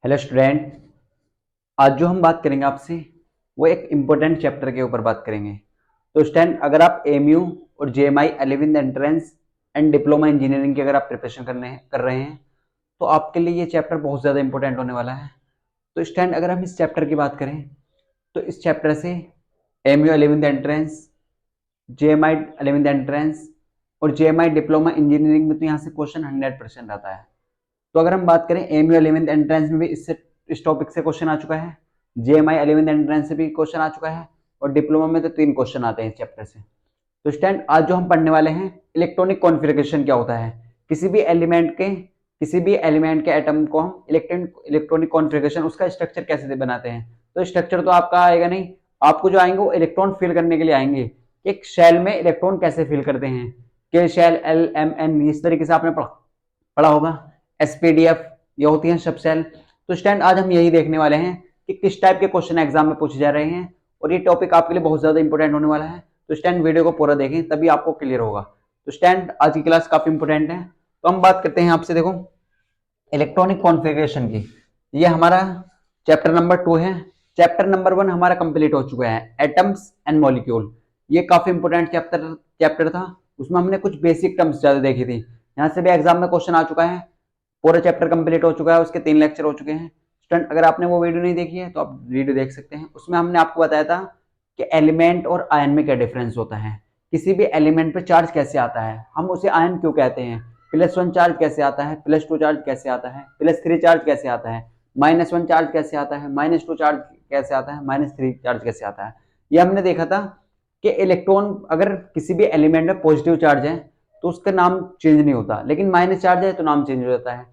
Hello student. आज जो हम बात करेंगे आपसे वो एक इम्पोर्टेंट चैप्टर के ऊपर बात करेंगे। तो स्टूडेंट, अगर आप एमयू और JMI 11th entrance and diploma engineering की अगर आप प्रिपरेशन कर रहे हैं तो आपके लिए ये चैप्टर बहुत ज़्यादा इंपॉर्टेंट होने वाला है। तो स्टूडेंट, अगर हम इस चैप्टर की बात करें तो इस चैप्टर से MU 11th entrance, JMI 11th entrance और जेएमआई डिप्लोमा इंजीनियरिंग में तो यहाँ से क्वेश्चन 100% आता है। तो अगर हम बात करें एमयू 11th एंट्रेंस में भी इस टॉपिक से क्वेश्चन आ चुका है, जेएमआई 11th एंट्रेंस से भी क्वेश्चन आ चुका है और डिप्लोमा में तो 3 क्वेश्चन आते हैं इस चैप्टर से। तो स्टूडेंट, आज जो हम पढ़ने वाले हैं इलेक्ट्रॉनिक कॉन्फ़िगरेशन क्या होता है। किसी भी एलिमेंट के एटम को हम इलेक्ट्रॉनिक कॉन्फ़िगरेशन उसका स्ट्रक्चर कैसे बनाते हैं। तो स्ट्रक्चर तो आपका आएगा नहीं, आपको जो आएंगे वो इलेक्ट्रॉन फिल करने के लिए आएंगे। एक शेल में इलेक्ट्रॉन कैसे फिल करते हैं, के शेल, एल एम एन, इस तरीके से आपने पढ़ा होगा। एसपीडीएफ, ये होती है सब सेल। तो स्टूडेंट, आज हम यही देखने वाले हैं कि किस टाइप के क्वेश्चन एग्जाम में पूछे जा रहे हैं और ये टॉपिक आपके लिए बहुत ज्यादा इंपॉर्टेंट होने वाला है। तो स्टूडेंट, वीडियो को पूरा देखें तभी आपको क्लियर होगा। तो स्टूडेंट, आज की क्लास काफी इंपॉर्टेंट है। तो हम बात करते हैं आपसे, देखो, इलेक्ट्रॉनिक कॉन्फ़िगरेशन की। ये हमारा चैप्टर नंबर 2 है। चैप्टर नंबर 1 हमारा कंप्लीट हो चुका है, एटम्स एंड मॉलिक्यूल। ये काफी इंपॉर्टेंट चैप्टर था। उसमें हमने कुछ बेसिक टर्म्स ज्यादा देखी थी। यहाँ से भी एग्जाम में क्वेश्चन आ चुका है। पूरा चैप्टर कंप्लीट हो चुका है, उसके 3 लेक्चर हो चुके हैं। स्टूडेंट, अगर आपने वो वीडियो नहीं देखी है तो आप वीडियो देख सकते हैं। उसमें हमने आपको बताया था कि एलिमेंट और आयन में क्या डिफरेंस होता है, किसी भी एलिमेंट पर चार्ज कैसे आता है, हम उसे आयन क्यों कहते हैं, +1 चार्ज कैसे आता है, +2 चार्ज कैसे आता है, +3 चार्ज कैसे आता है, -1 चार्ज कैसे आता है, -2 चार्ज कैसे आता है, -3 चार्ज कैसे आता है। ये हमने देखा था कि इलेक्ट्रॉन अगर किसी भी एलिमेंट में पॉजिटिव चार्ज है तो उसका नाम चेंज नहीं होता, लेकिन माइनस चार्ज है तो नाम चेंज हो जाता है।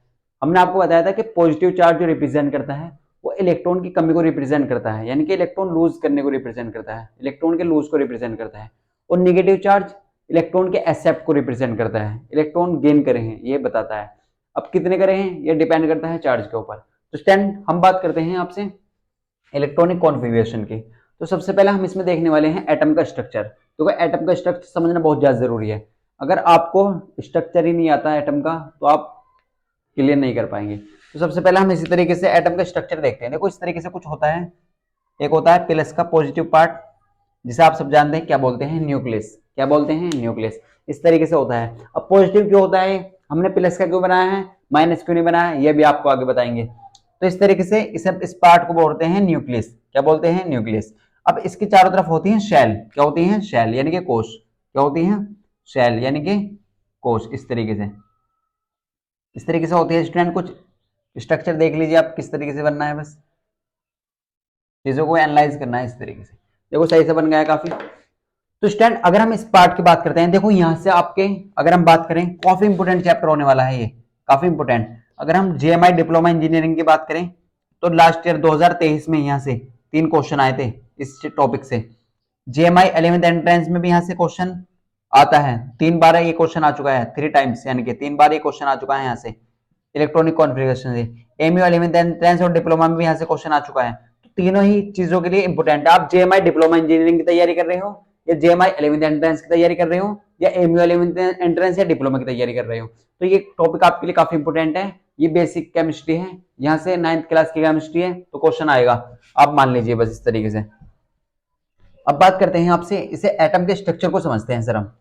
हमने आपको बताया था कि पॉजिटिव चार्ज जो रिप्रेजेंट करता है वो इलेक्ट्रॉन की कमी को रिप्रेजेंट करता है, यानी कि इलेक्ट्रॉन लूज करने को रिप्रेजेंट करता है, इलेक्ट्रॉन के लूज को रिप्रेजेंट करता है। और निगेटिव चार्ज इलेक्ट्रॉन के एक्सेप्ट को रिप्रेजेंट करता है, इलेक्ट्रॉन गेन करे हैं ये बताता है। अब कितने करे हैं ये डिपेंड करता है चार्ज के ऊपर। तो स्टूडेंट, हम बात करते हैं आपसे इलेक्ट्रॉनिक कॉन्फ़िगरेशन की। तो सबसे पहले हम इसमें देखने वाले हैं एटम का स्ट्रक्चर। तो एटम का स्ट्रक्चर समझना बहुत ज्यादा जरूरी है। अगर आपको स्ट्रक्चर ही नहीं आता है एटम का तो आप क्लियर नहीं कर पाएंगे। तो सबसे पहले हम इसी तरीके से एटम का स्ट्रक्चर देखते हैं। देखो, इस तरीके से कुछ होता है। एक होता है प्लस का पॉजिटिव पार्ट, जिसे आप सब जानते हैं क्या बोलते हैं, न्यूक्लियस। क्या बोलते हैं, न्यूक्लियस। इस तरीके से होता है। अब पॉजिटिव क्यों होता है, हमने प्लस का क्यों बनाया है, माइनस क्यों नहीं बनाया, ये भी आपको आगे बताएंगे। तो इस तरीके से इस पार्ट को बोलते हैं न्यूक्लियस। क्या बोलते हैं, न्यूक्लियस। अब इसकी चारों तरफ होती है शेल। क्या होती है, शेल यानी कि कोश। क्या होती है, शेल यानी कि कोश। इस तरीके से होती है। स्टूडेंट, कुछ स्ट्रक्चर देख लीजिए आप किस तरीके से बनना है, बस चीजों को एनालाइज करना है इस तरीके से। देखो, सही से बन गया है काफी। तो स्टूडेंट, अगर हम इस पार्ट की बात करते हैं, देखो यहां से आपके, अगर हम बात करें, काफी इंपोर्टेंट चैप्टर होने वाला है ये, काफी इंपोर्टेंट। अगर हम जेएमआई डिप्लोमा इंजीनियरिंग की बात करें तो लास्ट ईयर 2023 में यहां से 3 क्वेश्चन आए थे इस टॉपिक से। जेएमआई 11th एंट्रेंस में भी यहां से क्वेश्चन आता है। 3 बार ये क्वेश्चन आ चुका है, 3 टाइम्स, यानी कि 3 बार ये क्वेश्चन आ चुका है यहाँ से इलेक्ट्रॉनिक कॉन्फ़िगरेशन से। एमयू 11th एंट्रेंस और डिप्लोमा में भी यहाँ से क्वेश्चन आ चुका है। तो तीनों ही चीजों के लिए इंपोर्टेंट है। आप जेएमआई डिप्लोमा इंजीनियरिंग की तैयारी कर रहे हो, या जेएमआई 11th एंट्रेंस की तैयारी कर रहे हो, या एमयू 11th एंट्रेंस या डिप्लोमा की तैयारी कर रहे हो, तो ये टॉपिक आपके लिए काफी इंपोर्टेंट है। ये बेसिक केमिस्ट्री है, यहाँ से 9th क्लास की केमिस्ट्री है, तो क्वेश्चन आएगा, आप मान लीजिए बस इस तरीके से। अब बात करते हैं आपसे, इसे एटम के स्ट्रक्चर को समझते हैं सर हम।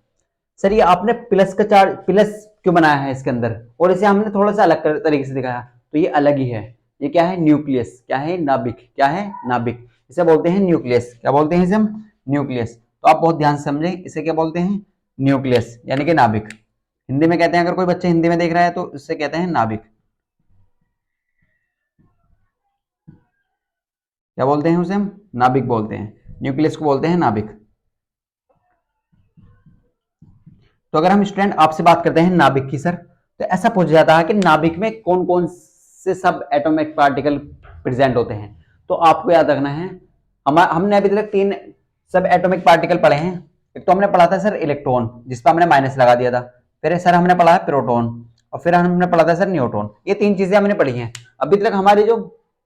सर, ये आपने प्लस का चार्ज प्लस क्यों बनाया है इसके अंदर, और इसे हमने थोड़ा सा अलग तरीके से दिखाया, तो ये अलग ही है। ये क्या है, न्यूक्लियस। क्या है, नाभिक। क्या है, नाभिक। इसे बोलते हैं न्यूक्लियस। क्या बोलते हैं इसे हम, न्यूक्लियस। तो आप बहुत ध्यान से समझें, इसे क्या बोलते हैं, न्यूक्लियस यानी कि नाभिक। हिंदी में कहते हैं, अगर कोई बच्चा हिंदी में देख रहा है तो इससे कहते हैं नाभिक। क्या बोलते हैं उसे हम, नाभिक बोलते हैं। न्यूक्लियस को बोलते हैं नाभिक। तो अगर हम स्टूडेंट आपसे बात करते हैं नाभिक की सर, तो ऐसा पूछा जाता है कि नाभिक में कौन कौन से सब एटॉमिक पार्टिकल प्रेजेंट होते हैं। तो आपको याद रखना है, हमने अभी तक 3 सब एटॉमिक पार्टिकल पढ़े हैं। एक तो हमने पढ़ा था सर इलेक्ट्रॉन, जिस पर हमने माइनस लगा दिया था। फिर सर हमने पढ़ा है प्रोटॉन, और फिर हमने पढ़ा था सर न्यूट्रॉन। ये 3 चीजें हमने पढ़ी हैं। अभी तक हमारे जो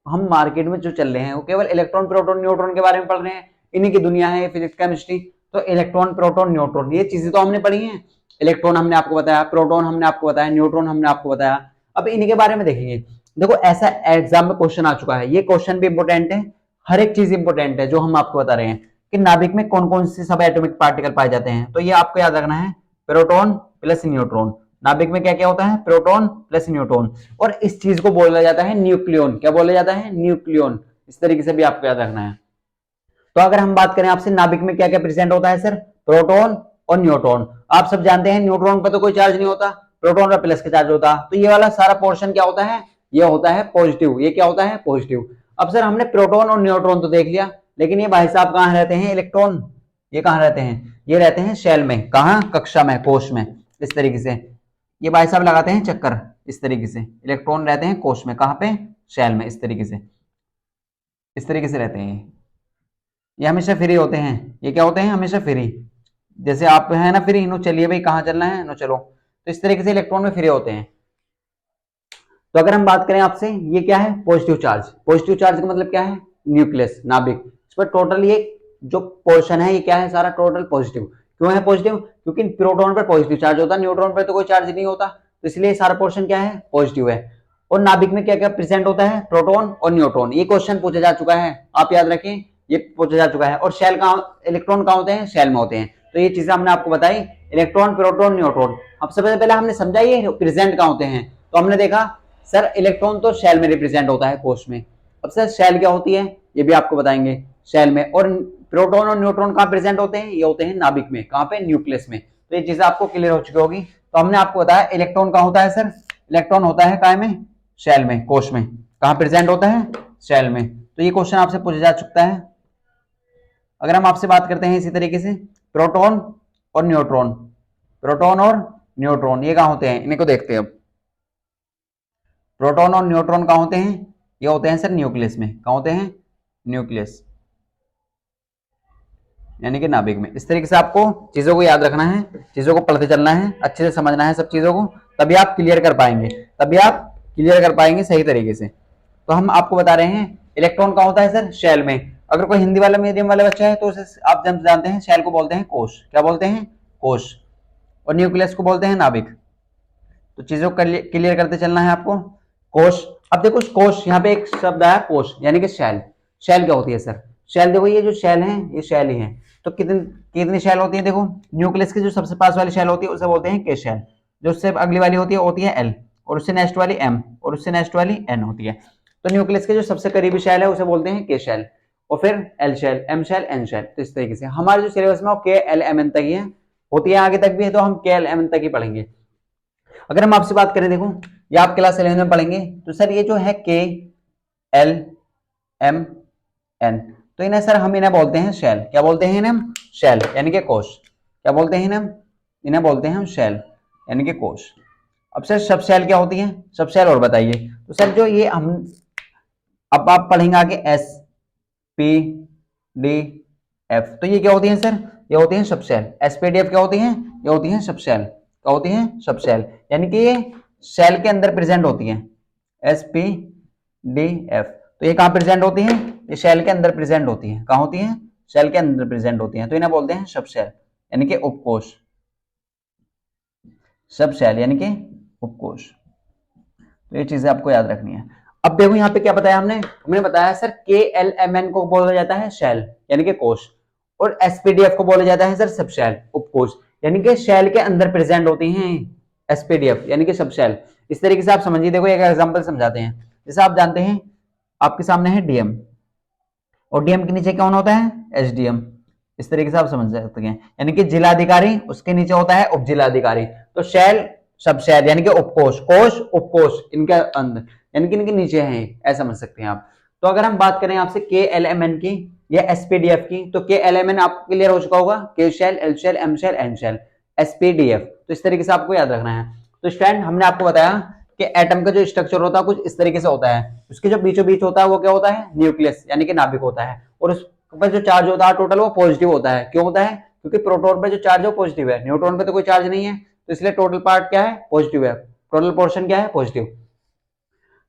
हम मार्केट में जो चल रहे हैं वो केवल इलेक्ट्रॉन, प्रोटॉन, न्यूट्रॉन के बारे में पढ़ रहे हैं। इन्हीं की दुनिया है फिजिक्स केमिस्ट्री। तो इलेक्ट्रॉन, प्रोटॉन, न्यूट्रॉन, ये चीजें तो हमने पढ़ी हैं। इलेक्ट्रॉन हमने आपको बताया, प्रोटॉन हमने आपको बताया, न्यूट्रॉन हमने आपको बताया। अब इन्हीं के बारे में देखेंगे। देखो ऐसा एग्जाम में क्वेश्चन आ चुका है, ये क्वेश्चन भी इंपॉर्टेंट है, हर एक चीज इंपॉर्टेंट है जो हम आपको बता रहे हैं कि नाभिक में कौन कौन से सब एटॉमिक पार्टिकल पाए जाते हैं। तो ये आपको याद रखना है, प्रोटॉन प्लस न्यूट्रॉन। नाभिक में क्या क्या होता है, प्रोटॉन प्लस न्यूट्रॉन। और इस चीज को बोला जाता है न्यूक्लियन। क्या बोला जाता है, न्यूक्लियन। इस तरीके से भी आपको याद रखना है। तो अगर हम बात करें आपसे नाभिक में क्या क्या प्रेजेंट होता है सर, प्रोटॉन और न्यूट्रॉन। आप सब जानते हैं न्यूट्रॉन पर तो कोई चार्ज नहीं होता, प्रोटॉन पर प्लस का चार्ज होता, तो ये वाला सारा पोर्शन क्या होता है, ये होता है पॉजिटिव। ये क्या होता है, पॉजिटिव। अब सर हमने प्रोटॉन और न्यूट्रॉन तो देख लिया, लेकिन ये भाई साहब कहां रहते हैं, इलेक्ट्रॉन, ये कहां रहते हैं, ये रहते हैं शेल में। कहां, कक्षा में, कोश में। इस तरीके से ये भाई साहब लगाते हैं चक्कर, इस तरीके से इलेक्ट्रॉन रहते हैं कोश में, कहां पे, शेल में। इस तरीके से, इस तरीके से रहते हैं ये हमेशा फ्री होते हैं। ये क्या होते हैं, हमेशा फ्री। जैसे आप है ना फ्री, नो चलिए भाई कहां चलना है, नो चलो। तो इस तरीके से इलेक्ट्रॉन में फ्री होते हैं। तो अगर हम बात करें आपसे, ये क्या है, पॉजिटिव चार्ज। पॉजिटिव चार्ज का मतलब क्या है, न्यूक्लियस, नाभिक। इस पर टोटल ये जो पोर्शन है ये क्या है, सारा टोटल पॉजिटिव। क्यों है पॉजिटिव, क्योंकि प्रोटॉन पर पॉजिटिव चार्ज होता है, न्यूट्रॉन पर तो कोई चार्ज नहीं होता, तो इसलिए सारा पोर्शन क्या है, पॉजिटिव है। और नाभिक में क्या क्या प्रेजेंट होता है, प्रोटॉन और न्यूट्रॉन। ये क्वेश्चन पूछा जा चुका है, आप याद रखें, ये पूछा जा चुका है। और शेल कहाँ, इलेक्ट्रॉन कहाँ होते हैं, शेल में होते हैं। तो ये चीजें हमने आपको बताई, इलेक्ट्रॉन, प्रोटॉन, न्यूट्रॉन। अब सबसे पहले हमने समझा ये प्रेजेंट कहाँ होते हैं। तो हमने देखा सर इलेक्ट्रॉन तो शेल में रिप्रेजेंट होता है, कोश में। अब सर शेल क्या होती है, ये भी आपको बताएंगे, शेल में। और प्रोटॉन और न्यूट्रॉन कहाँ प्रेजेंट होते हैं, ये होते हैं नाभिक में, कहाँ पे, न्यूक्लियस में। तो ये चीजें आपको क्लियर हो चुकी होगी। तो हमने आपको बताया इलेक्ट्रॉन कहाँ होता है सर, इलेक्ट्रॉन होता है काय में, शेल में, कोश में। कहाँ प्रेजेंट होता है, शेल में। तो ये क्वेश्चन आपसे पूछा जा चुका है। अगर हम आपसे बात करते हैं इसी तरीके से, प्रोटॉन और न्यूट्रॉन, प्रोटॉन और न्यूट्रॉन ये कहाँ होते हैं, इनको देखते हैं अब। प्रोटॉन और न्यूट्रॉन कहाँ होते हैं, ये होते हैं सर न्यूक्लियस में। कहाँ होते हैं, न्यूक्लियस, यानी कि नाभिक में। इस तरीके से आपको चीजों को याद रखना है, चीजों को पढ़ते चलना है, अच्छे से समझना है सब चीजों को, तभी आप क्लियर कर पाएंगे, तभी आप क्लियर कर पाएंगे सही तरीके से। तो हम आपको बता रहे हैं इलेक्ट्रॉन कहाँ होता है सर, शेल में। अगर कोई हिंदी वाला मीडियम वाला बच्चा है तो उसे आप जब जानते हैं शेल को बोलते हैं कोश। क्या बोलते हैं, कोश। और न्यूक्लियस को बोलते हैं नाभिक। तो चीजों को क्लियर करते चलना है आपको। कोश, अब देखो कोश, यहाँ पे एक शब्द आया कोश, यानी कि शेल। शेल क्या होती है सर, शेल देखो ये जो शेल है ये शेल ही है। तो कितनी कितनी शेल होती है, देखो न्यूक्लियस की जो सबसे पास वाली शेल होती है उसे बोलते हैं के शेल, जो उससे अगली वाली होती है एल, और उससे नेक्स्ट वाली एम, और उससे नेक्स्ट वाली एन होती है। तो न्यूक्लियस के जो सबसे करीबी शेल है उसे बोलते हैं के शेल, और फिर L shell, M shell, N shell. तो इस तरीके से हमारे जो सिलेबस में वो के एल एम एन तक ही है, होती है आगे तक भी है, तो हम के एल एम एन तक ही पढ़ेंगे। अगर हम आपसे बात करें, देखो ये आप क्लास 11 में पढ़ेंगे, तो सर ये जो है के एल एम एन, तो इन्हें सर हम इन्हें बोलते हैं शेल। क्या बोलते हैं इन्हें, शेल, यानी कि कोश। क्या बोलते हैं इन्हें बोलते हैं हम शेल, यानी कि कोश। अब सर सब शेल क्या होती है, सब शेल और बताइए। तो सर जो ये हम अब आप पढ़ेंगे आगे एस पी डी एफ, तो ये क्या होती है सर, ये होती है subshell. S p d f क्या होती है, ये होती है सब शेल। क्या होती है, सब शेल, यानी कि ये शेल के अंदर प्रेजेंट होती है। एस पी डी एफ, तो ये कहां प्रेजेंट होती है, ये शेल के अंदर प्रेजेंट होती है। कहां होती है, शेल के अंदर प्रेजेंट होती है। तो इन्हें बोलते हैं सब शेल, यानी कि उपकोष। सब शेल यानी कि उपकोष। तो ये चीजें आपको याद रखनी है। अब देखो यहाँ पे क्या बताया हमने बताया सर के एल एम एन को बोला जाता है शेल, यानी कि कोश, और एसपीडीएफ को बोला जाता है सर सब शेल, उपकोष, यानी कि शेल के अंदर प्रेजेंट होती हैं एसपीडीएफ, यानी कि सब शेल। इस तरीके से आप समझिए, देखो एक एग्जांपल समझाते हैं। जैसे आप जानते हैं आपके सामने है डीएम, और डीएम के नीचे कौन होता है, एसडीएम। इस तरीके से आप समझ सकते हैं, यानी कि जिलाधिकारी, उसके नीचे होता है उप जिलाधिकारी। तो शेल, सब शेल, यानी कि उपकोष, कोष, उपकोष, इनके अंदर, यानी कि इनके नीचे हैं, ऐसा समझ सकते हैं आप। तो अगर हम बात करें आपसे के एल एम एन की या एसपीडीएफ की, तो के एल एम एन आपको क्लियर हो चुका होगा, K shell, L shell, M shell, N shell, s p d f. तो इस तरीके से आपको याद रखना है। तो स्टूडेंट हमने आपको बताया कि एटम का जो स्ट्रक्चर होता है कुछ इस तरीके से होता है, उसके जो बीचों बीच होता है वो क्या होता है, न्यूक्लियस, यानी कि नाभिक होता है। और उस पर जो चार्ज होता है टोटल वो पॉजिटिव होता है। क्यों होता है, क्योंकि प्रोटॉन पे जो चार्ज है वो पॉजिटिव है, न्यूट्रॉन पे तो कोई चार्ज नहीं है, तो इसलिए टोटल पार्ट क्या है, पॉजिटिव है, टोटल पोर्शन क्या है, पॉजिटिव।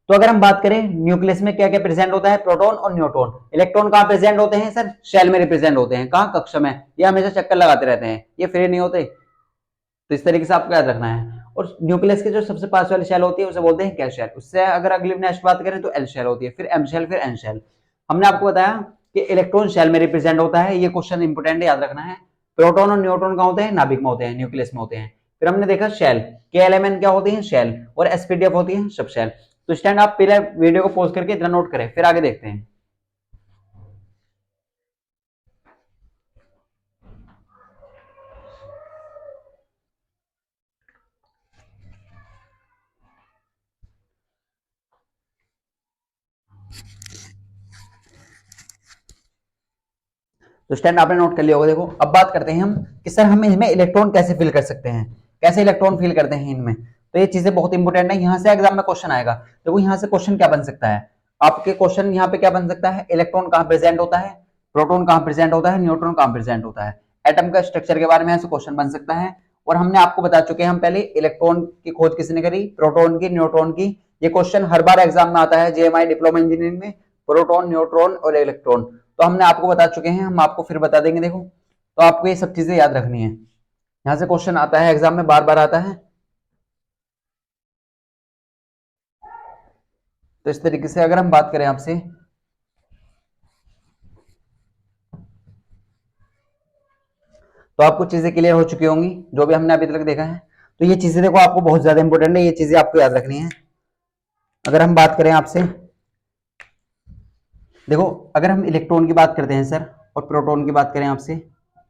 तो अगर हम बात करें न्यूक्लियस में क्या क्या प्रेजेंट होता है, प्रोटॉन और न्यूट्रॉन। इलेक्ट्रॉन कहां प्रेजेंट होते हैं सर, शेल में रिप्रेजेंट होते हैं। कहां, कक्षा में। ये हमेशा चक्कर लगाते रहते हैं, ये फ्री नहीं होते। तो इस तरीके से आपको याद रखना है। और न्यूक्लियस के जो सबसे पास वाली शेल होती है उसे बोलते हैं क्या शेल। उससे अगर अगली नेक्स्ट बात करें तो एल शेल होती है, फिर एम शेल, फिर एन शेल। हमने आपको बताया कि इलेक्ट्रॉन शेल में रिप्रेजेंट होता है, ये क्वेश्चन इंपोर्टेंट है, याद रखना है। प्रोटॉन और न्यूट्रॉन कहाँ होते हैं? नाभिक में होते हैं, न्यूक्लियस में होते हैं। फिर हमने देखा शेल, KLMN क्या होती है? शेल, और SPDF होती है सब शेल। तो स्टैंड आप पहले वीडियो को पॉज करके इतना नोट करें, फिर आगे देखते हैं। तो स्टैंड आपने नोट कर लिया होगा। देखो अब बात करते हैं हम कि सर हम इनमें इलेक्ट्रॉन कैसे फिल कर सकते हैं, कैसे इलेक्ट्रॉन फिल करते हैं इनमें। तो ये चीजें बहुत इंपॉर्टेंट है, यहाँ से एग्जाम में क्वेश्चन आएगा। देखो यहाँ से क्वेश्चन क्या बन सकता है आपके, क्वेश्चन यहाँ पे क्या बन सकता है? इलेक्ट्रॉन कहाँ प्रेजेंट होता है, प्रोटॉन कहाँ प्रेजेंट होता है, न्यूट्रॉन कहाँ प्रेजेंट होता है, एटम का स्ट्रक्चर के बारे में ऐसे क्वेश्चन बन सकता है। और हमने आपको बता चुके हैं हम पहले इलेक्ट्रॉन की खोज किसने करी, प्रोटॉन की, न्यूट्रॉन की। ये क्वेश्चन हर बार एग्जाम में आता है JMI डिप्लोमा इंजीनियरिंग में, प्रोटॉन, न्यूट्रॉन और इलेक्ट्रॉन। तो हमने आपको बता चुके हैं, हम आपको फिर बता देंगे। देखो तो आपको ये सब चीजें याद रखनी है, यहां से क्वेश्चन आता है एग्जाम में, बार बार आता है। तो इस तरीके से अगर हम बात करें आपसे, तो आपको चीजें क्लियर हो चुकी होंगी जो भी हमने अभी तक देखा है। तो ये चीजें देखो आपको बहुत ज्यादा इंपॉर्टेंट है, ये चीजें आपको याद रखनी है। अगर हम बात करें आपसे, देखो अगर हम इलेक्ट्रॉन की बात करते हैं सर, और प्रोटॉन की बात करें आपसे,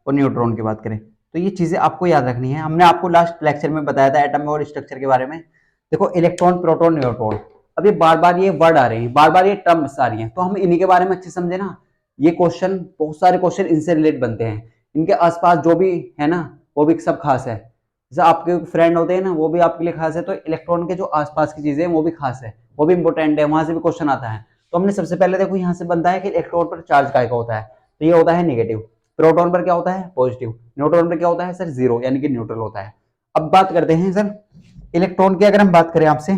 और न्यूट्रॉन की बात करें, तो ये चीजें आपको याद रखनी है। हमने आपको लास्ट लेक्चर में बताया था एटम और स्ट्रक्चर के बारे में। देखो इलेक्ट्रॉन, प्रोटॉन, न्यूट्रॉन, अब ये बार बार ये वर्ड आ रहे हैं, बार बार ये टर्म्स आ रही हैं, तो हम इन्हीं के बारे में अच्छे समझे ना। ये क्वेश्चन, बहुत सारे क्वेश्चन इनसे रिलेट बनते हैं, इनके आसपास जो भी है ना वो भी सब खास है। जैसे आपके फ्रेंड होते हैं ना, वो भी आपके लिए खास है। तो इलेक्ट्रॉन के जो आसपास की चीजें हैं वो भी खास है, वो भी इंपॉर्टेंट है, वहां से भी क्वेश्चन आता है। तो हमने सबसे पहले देखो यहाँ से बनता है कि इलेक्ट्रॉन पर चार्ज काय का होता है, तो ये होता है नेगेटिव। प्रोटॉन पर क्या होता है? पॉजिटिव। न्यूट्रॉन पर क्या होता है सर? जीरो, यानी कि न्यूट्रल होता है। अब बात करते हैं सर इलेक्ट्रॉन की, अगर हम बात करें आपसे,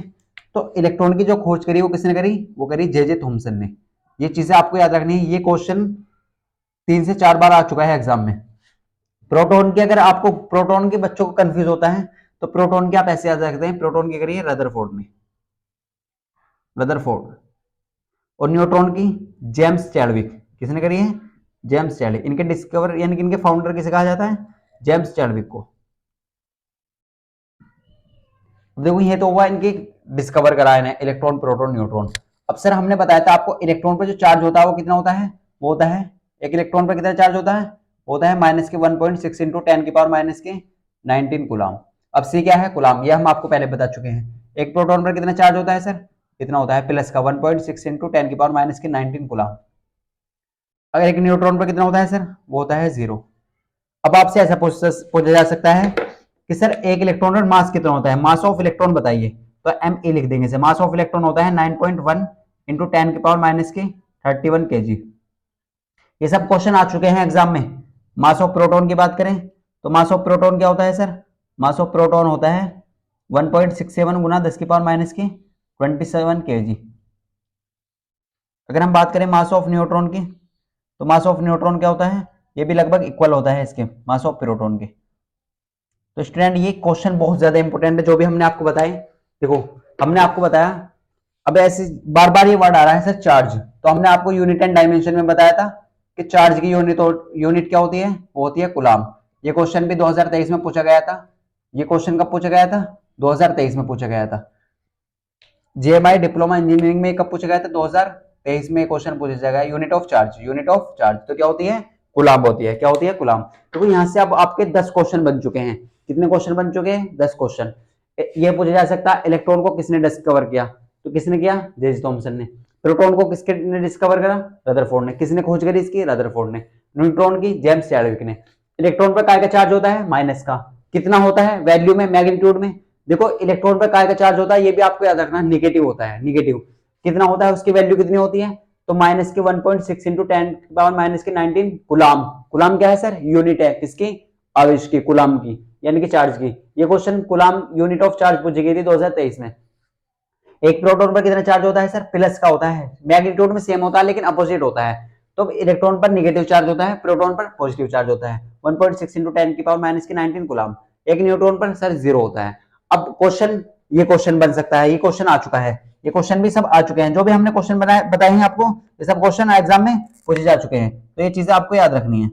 तो इलेक्ट्रॉन की जो खोज करी वो किसने करी? वो करी जे थॉमसन ने। ये चीजें आपको याद रखनी है, ये क्वेश्चन 3 से 4 बार आ चुका है एग्जाम में। प्रोटॉन की, अगर आपको प्रोटॉन के बच्चों को कंफ्यूज होता है तो प्रोटॉन की आप ऐसे याद रखते हैं, प्रोटॉन की करिए रदरफोर्ड ने, रदरफोर्ड। और न्यूट्रॉन की जेम्स चैडविक, किसने करी है? James Chadwick. इनके डिस्कवर यानी कि इनके फाउंडर किसे कहा जाता है? जेम्स चैडविक को। देखो ये तो हुआ इनकी डिस्कवर करा है इलेक्ट्रॉन, प्रोटॉन, न्यूट्रॉन। अब सर हमने बताया था आपको इलेक्ट्रॉन पर जो चार्ज होता है वो कितना होता है? वो होता है, एक इलेक्ट्रॉन पर कितना चार्ज होता है? होता है -1.6 इंटू 10⁻⁻19 कूलाम। अब सी क्या है? कूलाम। ये हम आपको पहले बता चुके हैं। एक प्रोटॉन पर कितना चार्ज होता है सर? कितना होता है? प्लस का 1.6 इंटू 10⁻⁻19 कूलाम। अगर एक न्यूट्रॉन पर कितना होता है सर? वो होता है 0। अब आपसे ऐसा पूछा जा सकता है कि सर एक इलेक्ट्रॉन पर मास कितना होता है? मास ऑफ इलेक्ट्रॉन बताइए। तो ME लिख देंगे से, मास ऑफ इलेक्ट्रॉन होता है 9.1 इंटू 10⁻⁻31 kg। ये सब क्वेश्चन आ चुके हैं एग्जाम में। मास ऑफ प्रोटॉन की बात करें तो मास ऑफ प्रोटॉन क्या होता है सर? मास ऑफ प्रोटॉन होता है 1.67 गुना 10⁻⁻27 kg। अगर हम बात करें मास ऑफ न्यूट्रॉन की, तो मास ऑफ न्यूट्रॉन क्या होता है? ये भी लगभग इक्वल होता है इसके मास ऑफ प्रोटॉन के। तो स्टूडेंट ये क्वेश्चन बहुत ज्यादा इंपॉर्टेंट है जो भी हमने आपको बताए। देखो हमने आपको बताया, अब ऐसे बार बार ये वर्ड आ रहा है सर चार्ज, तो हमने आपको यूनिट एंड डायमेंशन में बताया था कि चार्ज की यूनिट क्या होती है? वो होती है कूलाम। ये क्वेश्चन भी 2023 में पूछा गया था। ये क्वेश्चन कब पूछा गया था? 2023 में पूछा गया था। JMI डिप्लोमा इंजीनियरिंग में कब पूछा गया था? 2023 में क्वेश्चन पूछा जाएगा, unit of charge. Unit of charge तो क्या होती है? कूलाम होती है। क्या होती है? कूलाम। तो यहाँ से अब आपके 10 क्वेश्चन बन चुके हैं। कितने क्वेश्चन बन चुके हैं? 10 क्वेश्चन। ये पूछा जा सकता है इलेक्ट्रॉन को किसने डिस्कवर किया? तो किसने किया? जे थॉमसन ने। प्रोटॉन को किसने डिस्कवर करा? रदरफोर्ड ने। किसने खोज करी इसकी? रदरफोर्ड ने। न्यूट्रॉन की जेम्स चैडविक ने। इलेक्ट्रॉन पर काय का चार्ज होता है? माइनस का। कितना होता है? वैल्यू में, मैग्नीट्यूड में। देखो इलेक्ट्रॉन पर काय का चार्ज होता है, ये भी आपको याद रखना, निगेटिव होता है। निगेटिव कितना होता है? उसकी वैल्यू कितनी होती है? तो माइनस के 1.6 इंटू 10⁻⁻19 गुलाम। गुलाम क्या है सर? यूनिट है किसकी? आवेश की, गुलाम की, यानी कि चार्ज की। ये question Ghulam unit of charge पूछी गई थी 2023 में। एक प्रोटॉन पर कितना चार्ज होता है सर? प्लस का होता है। मैग्नीट्यूड में सेम होता है लेकिन अपोजिट होता है। तो इलेक्ट्रॉन पर निगेटिव चार्ज होता है, प्रोटॉन पर पॉजिटिव चार्ज होता है। 1.6 इंटू 10⁻⁻19 गुलाम। एक न्यूट्रॉन पर सर 0 होता है। अब क्वेश्चन, ये क्वेश्चन बन सकता है, ये क्वेश्चन आ चुका है, ये क्वेश्चन भी सब आ चुके हैं, जो भी हमने क्वेश्चन बताए हैं आपको, ये सब क्वेश्चन एग्जाम में पूछे जा चुके हैं, तो ये चीजें आपको याद रखनी है।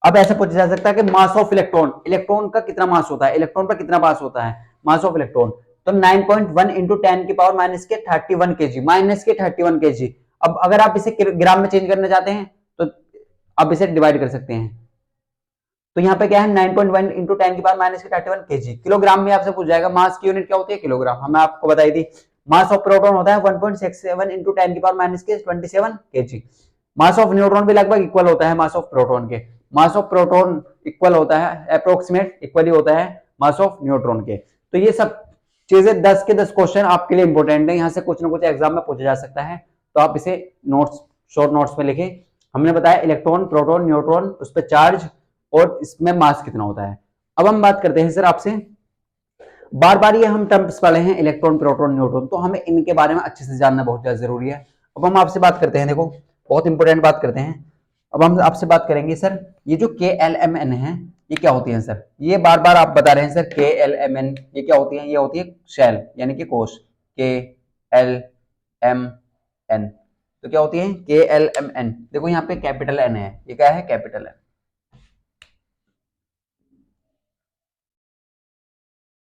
अब ऐसे पूछा जा सकता है कि मास ऑफ इलेक्ट्रॉन, इलेक्ट्रॉन का कितना मास होता है, इलेक्ट्रॉन पर कितना मास होता है, मास ऑफ इलेक्ट्रॉन, तो 9.1 इंटू 10 की पावर माइनस के 31 केजी, माइनस के 31 केजी। अब अगर आप इसे ग्राम में चेंज करना चाहते हैं तो आप इसे डिवाइड कर सकते हैं। तो यहाँ पे क्या है 9.1 इंटू 10 की पावर माइनस के 31 केजी, किलोग्राम में आपसे पूछ जाएगा, मास की यूनिट क्या होती है, किलोग्राम, हमें आपको बताई थी। मास ऑफ प्रोटॉन होता है 1.67 इंटू 10 की पावर माइनस के 27 केजी। मास ऑफ न्यूट्रॉन भी लगभग इक्वल होता है मास ऑफ प्रोटॉन के, मास ऑफ प्रोटॉन इक्वल होता है, अप्रोक्सीमेट इक्वली होता है मास ऑफ न्यूट्रॉन के। तो ये सब चीजें 10 के 10 क्वेश्चन आपके लिए इंपॉर्टेंट है, यहाँ से कुछ ना कुछ एग्जाम में पूछा जा सकता है, तो आप इसे नोट्स, शॉर्ट नोट्स में लिखें। हमने बताया इलेक्ट्रॉन, प्रोटॉन, न्यूट्रॉन, उस पर चार्ज और इसमें मास कितना होता है। अब हम बात करते हैं सर आपसे, बार बार ये हम टर्म्स पढ़े हैं इलेक्ट्रॉन, प्रोटॉन, न्यूट्रॉन, तो हमें इनके बारे में अच्छे से जानना बहुत ज्यादा जरूरी है। अब हम आपसे बात करते हैं, देखो बहुत इंपॉर्टेंट बात करते हैं। अब हम आपसे बात करेंगे सर, ये जो KLMN है ये क्या होती है सर, ये बार बार आप बता रहे हैं सर KLMN, ये क्या होती है, ये होती है शेल यानी कि कोश, KLMN, तो क्या होती है KLMN, देखो यहाँ पे कैपिटल N है, ये क्या है कैपिटल N,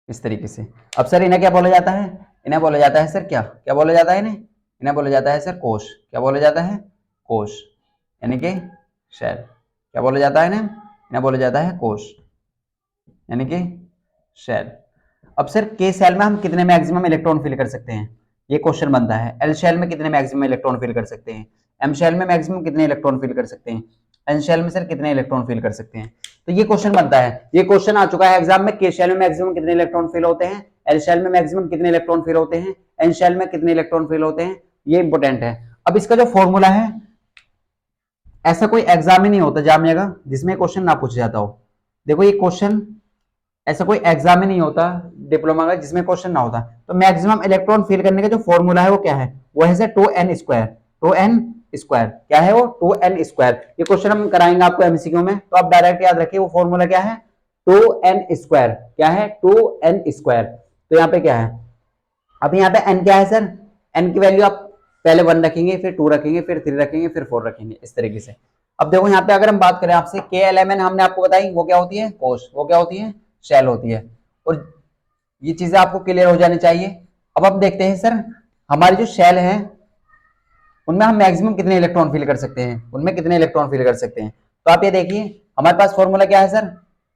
इस तरीके से। अब सर इन्हें क्या बोला जाता है, इन्हें बोला जाता है सर क्या, क्या बोला जाता है इन्हें, इन्हें बोला जाता है सर कोश, क्या बोला जाता है कोश, यानी कि शेल, क्या बोला जाता है इन्हें, इन्हें बोला जाता है कोश यानी कि शेल। अब सर के शेल में हम कितने मैक्सिमम इलेक्ट्रॉन फिल कर सकते हैं, ये क्वेश्चन बनता है। एल शेल में कितने मैक्सिमम इलेक्ट्रॉन फिल कर सकते हैं, एम शेल में मैक्सिमम कितने इलेक्ट्रॉन फिल कर सकते हैं, एन शेल में सर कितने इलेक्ट्रॉन फिल कर सकते हैं, तो ये क्वेश्चन बनता है, ये क्वेश्चन आ चुका है एग्जाम में। के शेल में मैक्सिमम कितने इलेक्ट्रॉन फिल होते हैं, एल शेल में मैक्सिमम कितने इलेक्ट्रॉन फिल होते हैं, एन शेल में कितने इलेक्ट्रॉन फिल होते हैं, ये इंपॉर्टेंट है। अब इसका जो फॉर्मूला है, ऐसा कोई एग्जाम ही नहीं होता जामिया का जिसमें क्वेश्चन ना पूछा जाता हो। देखो ये क्वेश्चन, ऐसा कोई एग्जाम ही नहीं होता डिप्लोमा का जिसमें क्वेश्चन ना होता। तो मैक्सिमम इलेक्ट्रॉन फिल करने का जो फॉर्मूला है वो क्या है, वो है 2n स्क्वायर, 2n स्क्वायर, क्या है वो 2n स्क्वायर। ये क्वेश्चन हम कराएंगे आपको एमसीक्यू में, तो आप डायरेक्ट याद रखिए वो फॉर्मूला क्या है 2n स्क्वायर, क्या है 2n स्क्वायर। तो यहाँ पे क्या है, अब यहाँ पे n क्या है सर, n की वैल्यू आप पहले 1 रखेंगे, फिर 2 रखेंगे, फिर 3 रखेंगे, फिर 4 रखेंगे, इस तरीके से। अब देखो यहाँ पे अगर हम बात करें आपसे KLMN, हमने आपको बताई वो क्या होती है कोश, वो क्या होती है शेल होती है, और ये चीजें आपको क्लियर हो जानी चाहिए। अब हम देखते हैं सर हमारी जो शेल है उनमें हम मैक्सिमम कितने इलेक्ट्रॉन फिल कर सकते हैं, उनमें कितने इलेक्ट्रॉन फिल कर सकते हैं। तो आप ये देखिए हमारे पास फॉर्मूला क्या है सर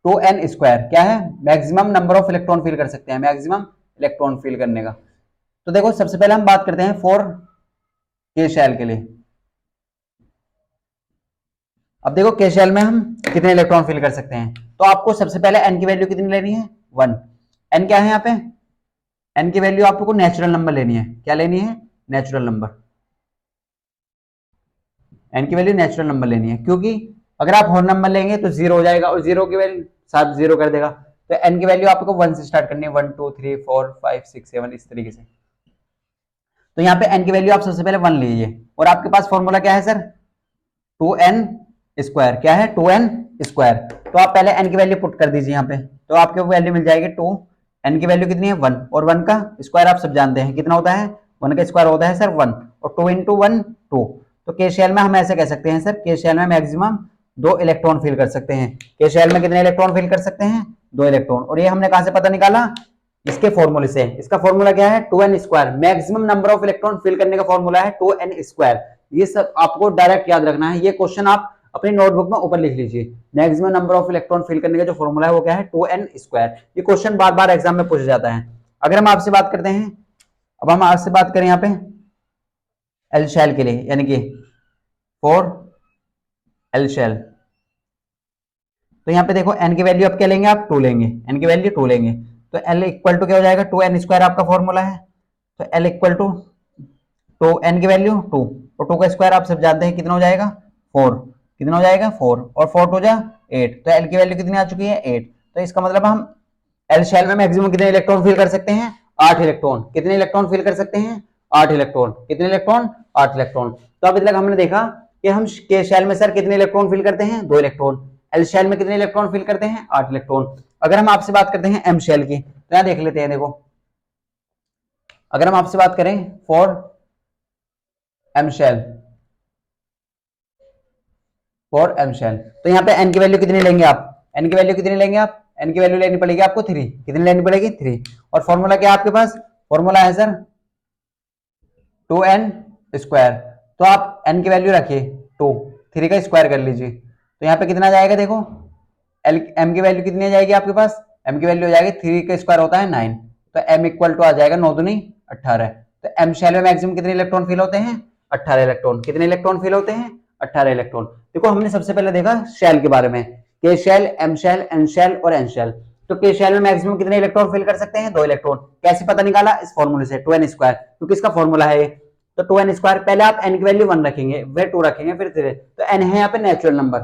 2n स्क्वायर, क्या है maximum number of electron fill कर सकते हैं, मैक्सिमम इलेक्ट्रॉन फिल करने का। तो देखो सबसे पहले हम बात करते हैं फॉर के शेल के लिए। अब देखो के शेल में हम कितने इलेक्ट्रॉन फिल कर सकते हैं, तो आपको सबसे पहले n की वैल्यू कितनी लेनी है 1। n क्या है यहाँ पे, n की वैल्यू आपको नेचुरल नंबर लेनी है, क्या लेनी है नेचुरल नंबर, n की वैल्यू नेचुरल नंबर लेनी है, क्योंकि अगर आप होल नंबर लेंगे तो 0 हो जाएगा और 0 की वैल्यू साथ 0 कर देगा। तो n की वैल्यू आपको 1 से स्टार्ट करनी है, 1 2 3 4 5 6 7 इस तरीके से। तो यहाँ पे n की वैल्यू आप सबसे पहले 1 लीजिए, और आपके पास फॉर्मूला क्या है सर 2n स्क्वायर, क्या है 2n स्क्वायर। तो आप पहले n की वैल्यू पुट कर दीजिए यहाँ पे, तो आपको वैल्यू मिल जाएगी 2, n की वैल्यू कितनी है 1, और 1 का स्क्वायर आप सब जानते हैं कितना होता है, 1 का स्क्वायर होता है सर 1, और 2 इंटू 1 2। तो के शेल में हम ऐसे कह सकते हैं सर, के शेल में मैक्सिमम 2 इलेक्ट्रॉन फिल कर सकते हैं। के शेल में कितने इलेक्ट्रॉन फिल कर सकते हैं 2 इलेक्ट्रॉन, और ये हमने कहां से पता निकाला, इसके फॉर्मूले से। इसका फॉर्मूला क्या है 2n square, maximum number of electron fill करने का फॉर्मूला है 2n स्क्वायर। ये सब आपको डायरेक्ट याद रखना है, ये क्वेश्चन आप अपनी नोटबुक में ऊपर लिख लीजिए, maximum number of electron fill करने का जो फॉर्मूला है वो क्या है 2n स्क्वायर। ये क्वेश्चन बार बार एग्जाम में पूछा जाता है। अगर हम आपसे बात करते हैं, अब हम आपसे बात करें यहाँ पे एल शेल के लिए, यानी कि फॉर एल शेल, तो यहाँ पे देखो n की वैल्यू आप क्या लेंगे, आप 2 लेंगे, n की वैल्यू 2 लेंगे, तो L इक्वल टू क्या हो जाएगा 2n स्क्वायर आपका फॉर्मूला है। तो L इक्वल टू n की वैल्यू 2, और 2 का स्क्वायर आप सब जानते हैं कितना हो जाएगा 4, कितना हो जाएगा 4, और 4 टू जा 8, तो L की वैल्यू कितनी आ चुकी है 8। तो इसका मतलब हम L शेल में मैक्सिमम कितने इलेक्ट्रॉन फिल कर सकते हैं 8 इलेक्ट्रॉन, कितने इलेक्ट्रॉन फिल कर सकते हैं 8 इलेक्ट्रॉन, कितने इलेक्ट्रॉन 8 इलेक्ट्रॉन। तो अभी तक हमने देखा कि हम के शेल में सर कितने इलेक्ट्रॉन फिल करते हैं 2 इलेक्ट्रॉन, एल शेल में कितने इलेक्ट्रॉन फिल करते हैं 8 इलेक्ट्रॉन। अगर हम आपसे बात करते हैं एम शेल की, तो यहां देख लेते हैं। देखो अगर हम आपसे बात करें for M shell, for M shell, तो यहाँ पे एन की वैल्यू कितनी लेंगे आप, एन की वैल्यू कितनी लेंगे आप, एन की वैल्यू लेनी पड़ेगी आपको 3, कितनी लेनी पड़ेगी 3। और फॉर्मूला क्या है आपके पास, फॉर्मूला है सर 2n स्क्वायर। तो आप n की वैल्यू रखिए 2, 3 का स्क्वायर कर लीजिए, तो यहाँ पे कितना जाएगा देखो, एल एम की वैल्यू कितनी आ जाएगी आपके पास, एम की वैल्यू हो जाएगी 3 का स्क्वायर होता है 9, तो एम इक्वल टू आ जाएगा 9 दूनी 18। तो एम शेल में मैक्सिमम कितने इलेक्ट्रॉन फिल होते हैं, 18 इलेक्ट्रॉन। कितने इलेक्ट्रॉन फिल होते हैं, 18 इलेक्ट्रॉन। देखो हमने सबसे पहले देखा शेल के बारे में, K shell, M shell, N shell और एन शेल। तो के शेल में मैक्सिमम कितने इलेक्ट्रॉन फिल कर सकते हैं, 2 इलेक्ट्रॉन। कैसे पता निकाला, इस फॉर्मूले से 2n स्क्वायर, क्योंकि इसका फॉर्मूला है। तो 2n स्क्वायर, पहले आप n की वैल्यू 1 रखेंगे, फिर 2 रखेंगे, फिर 3। तो n है यहाँ पे नेचुरल नंबर,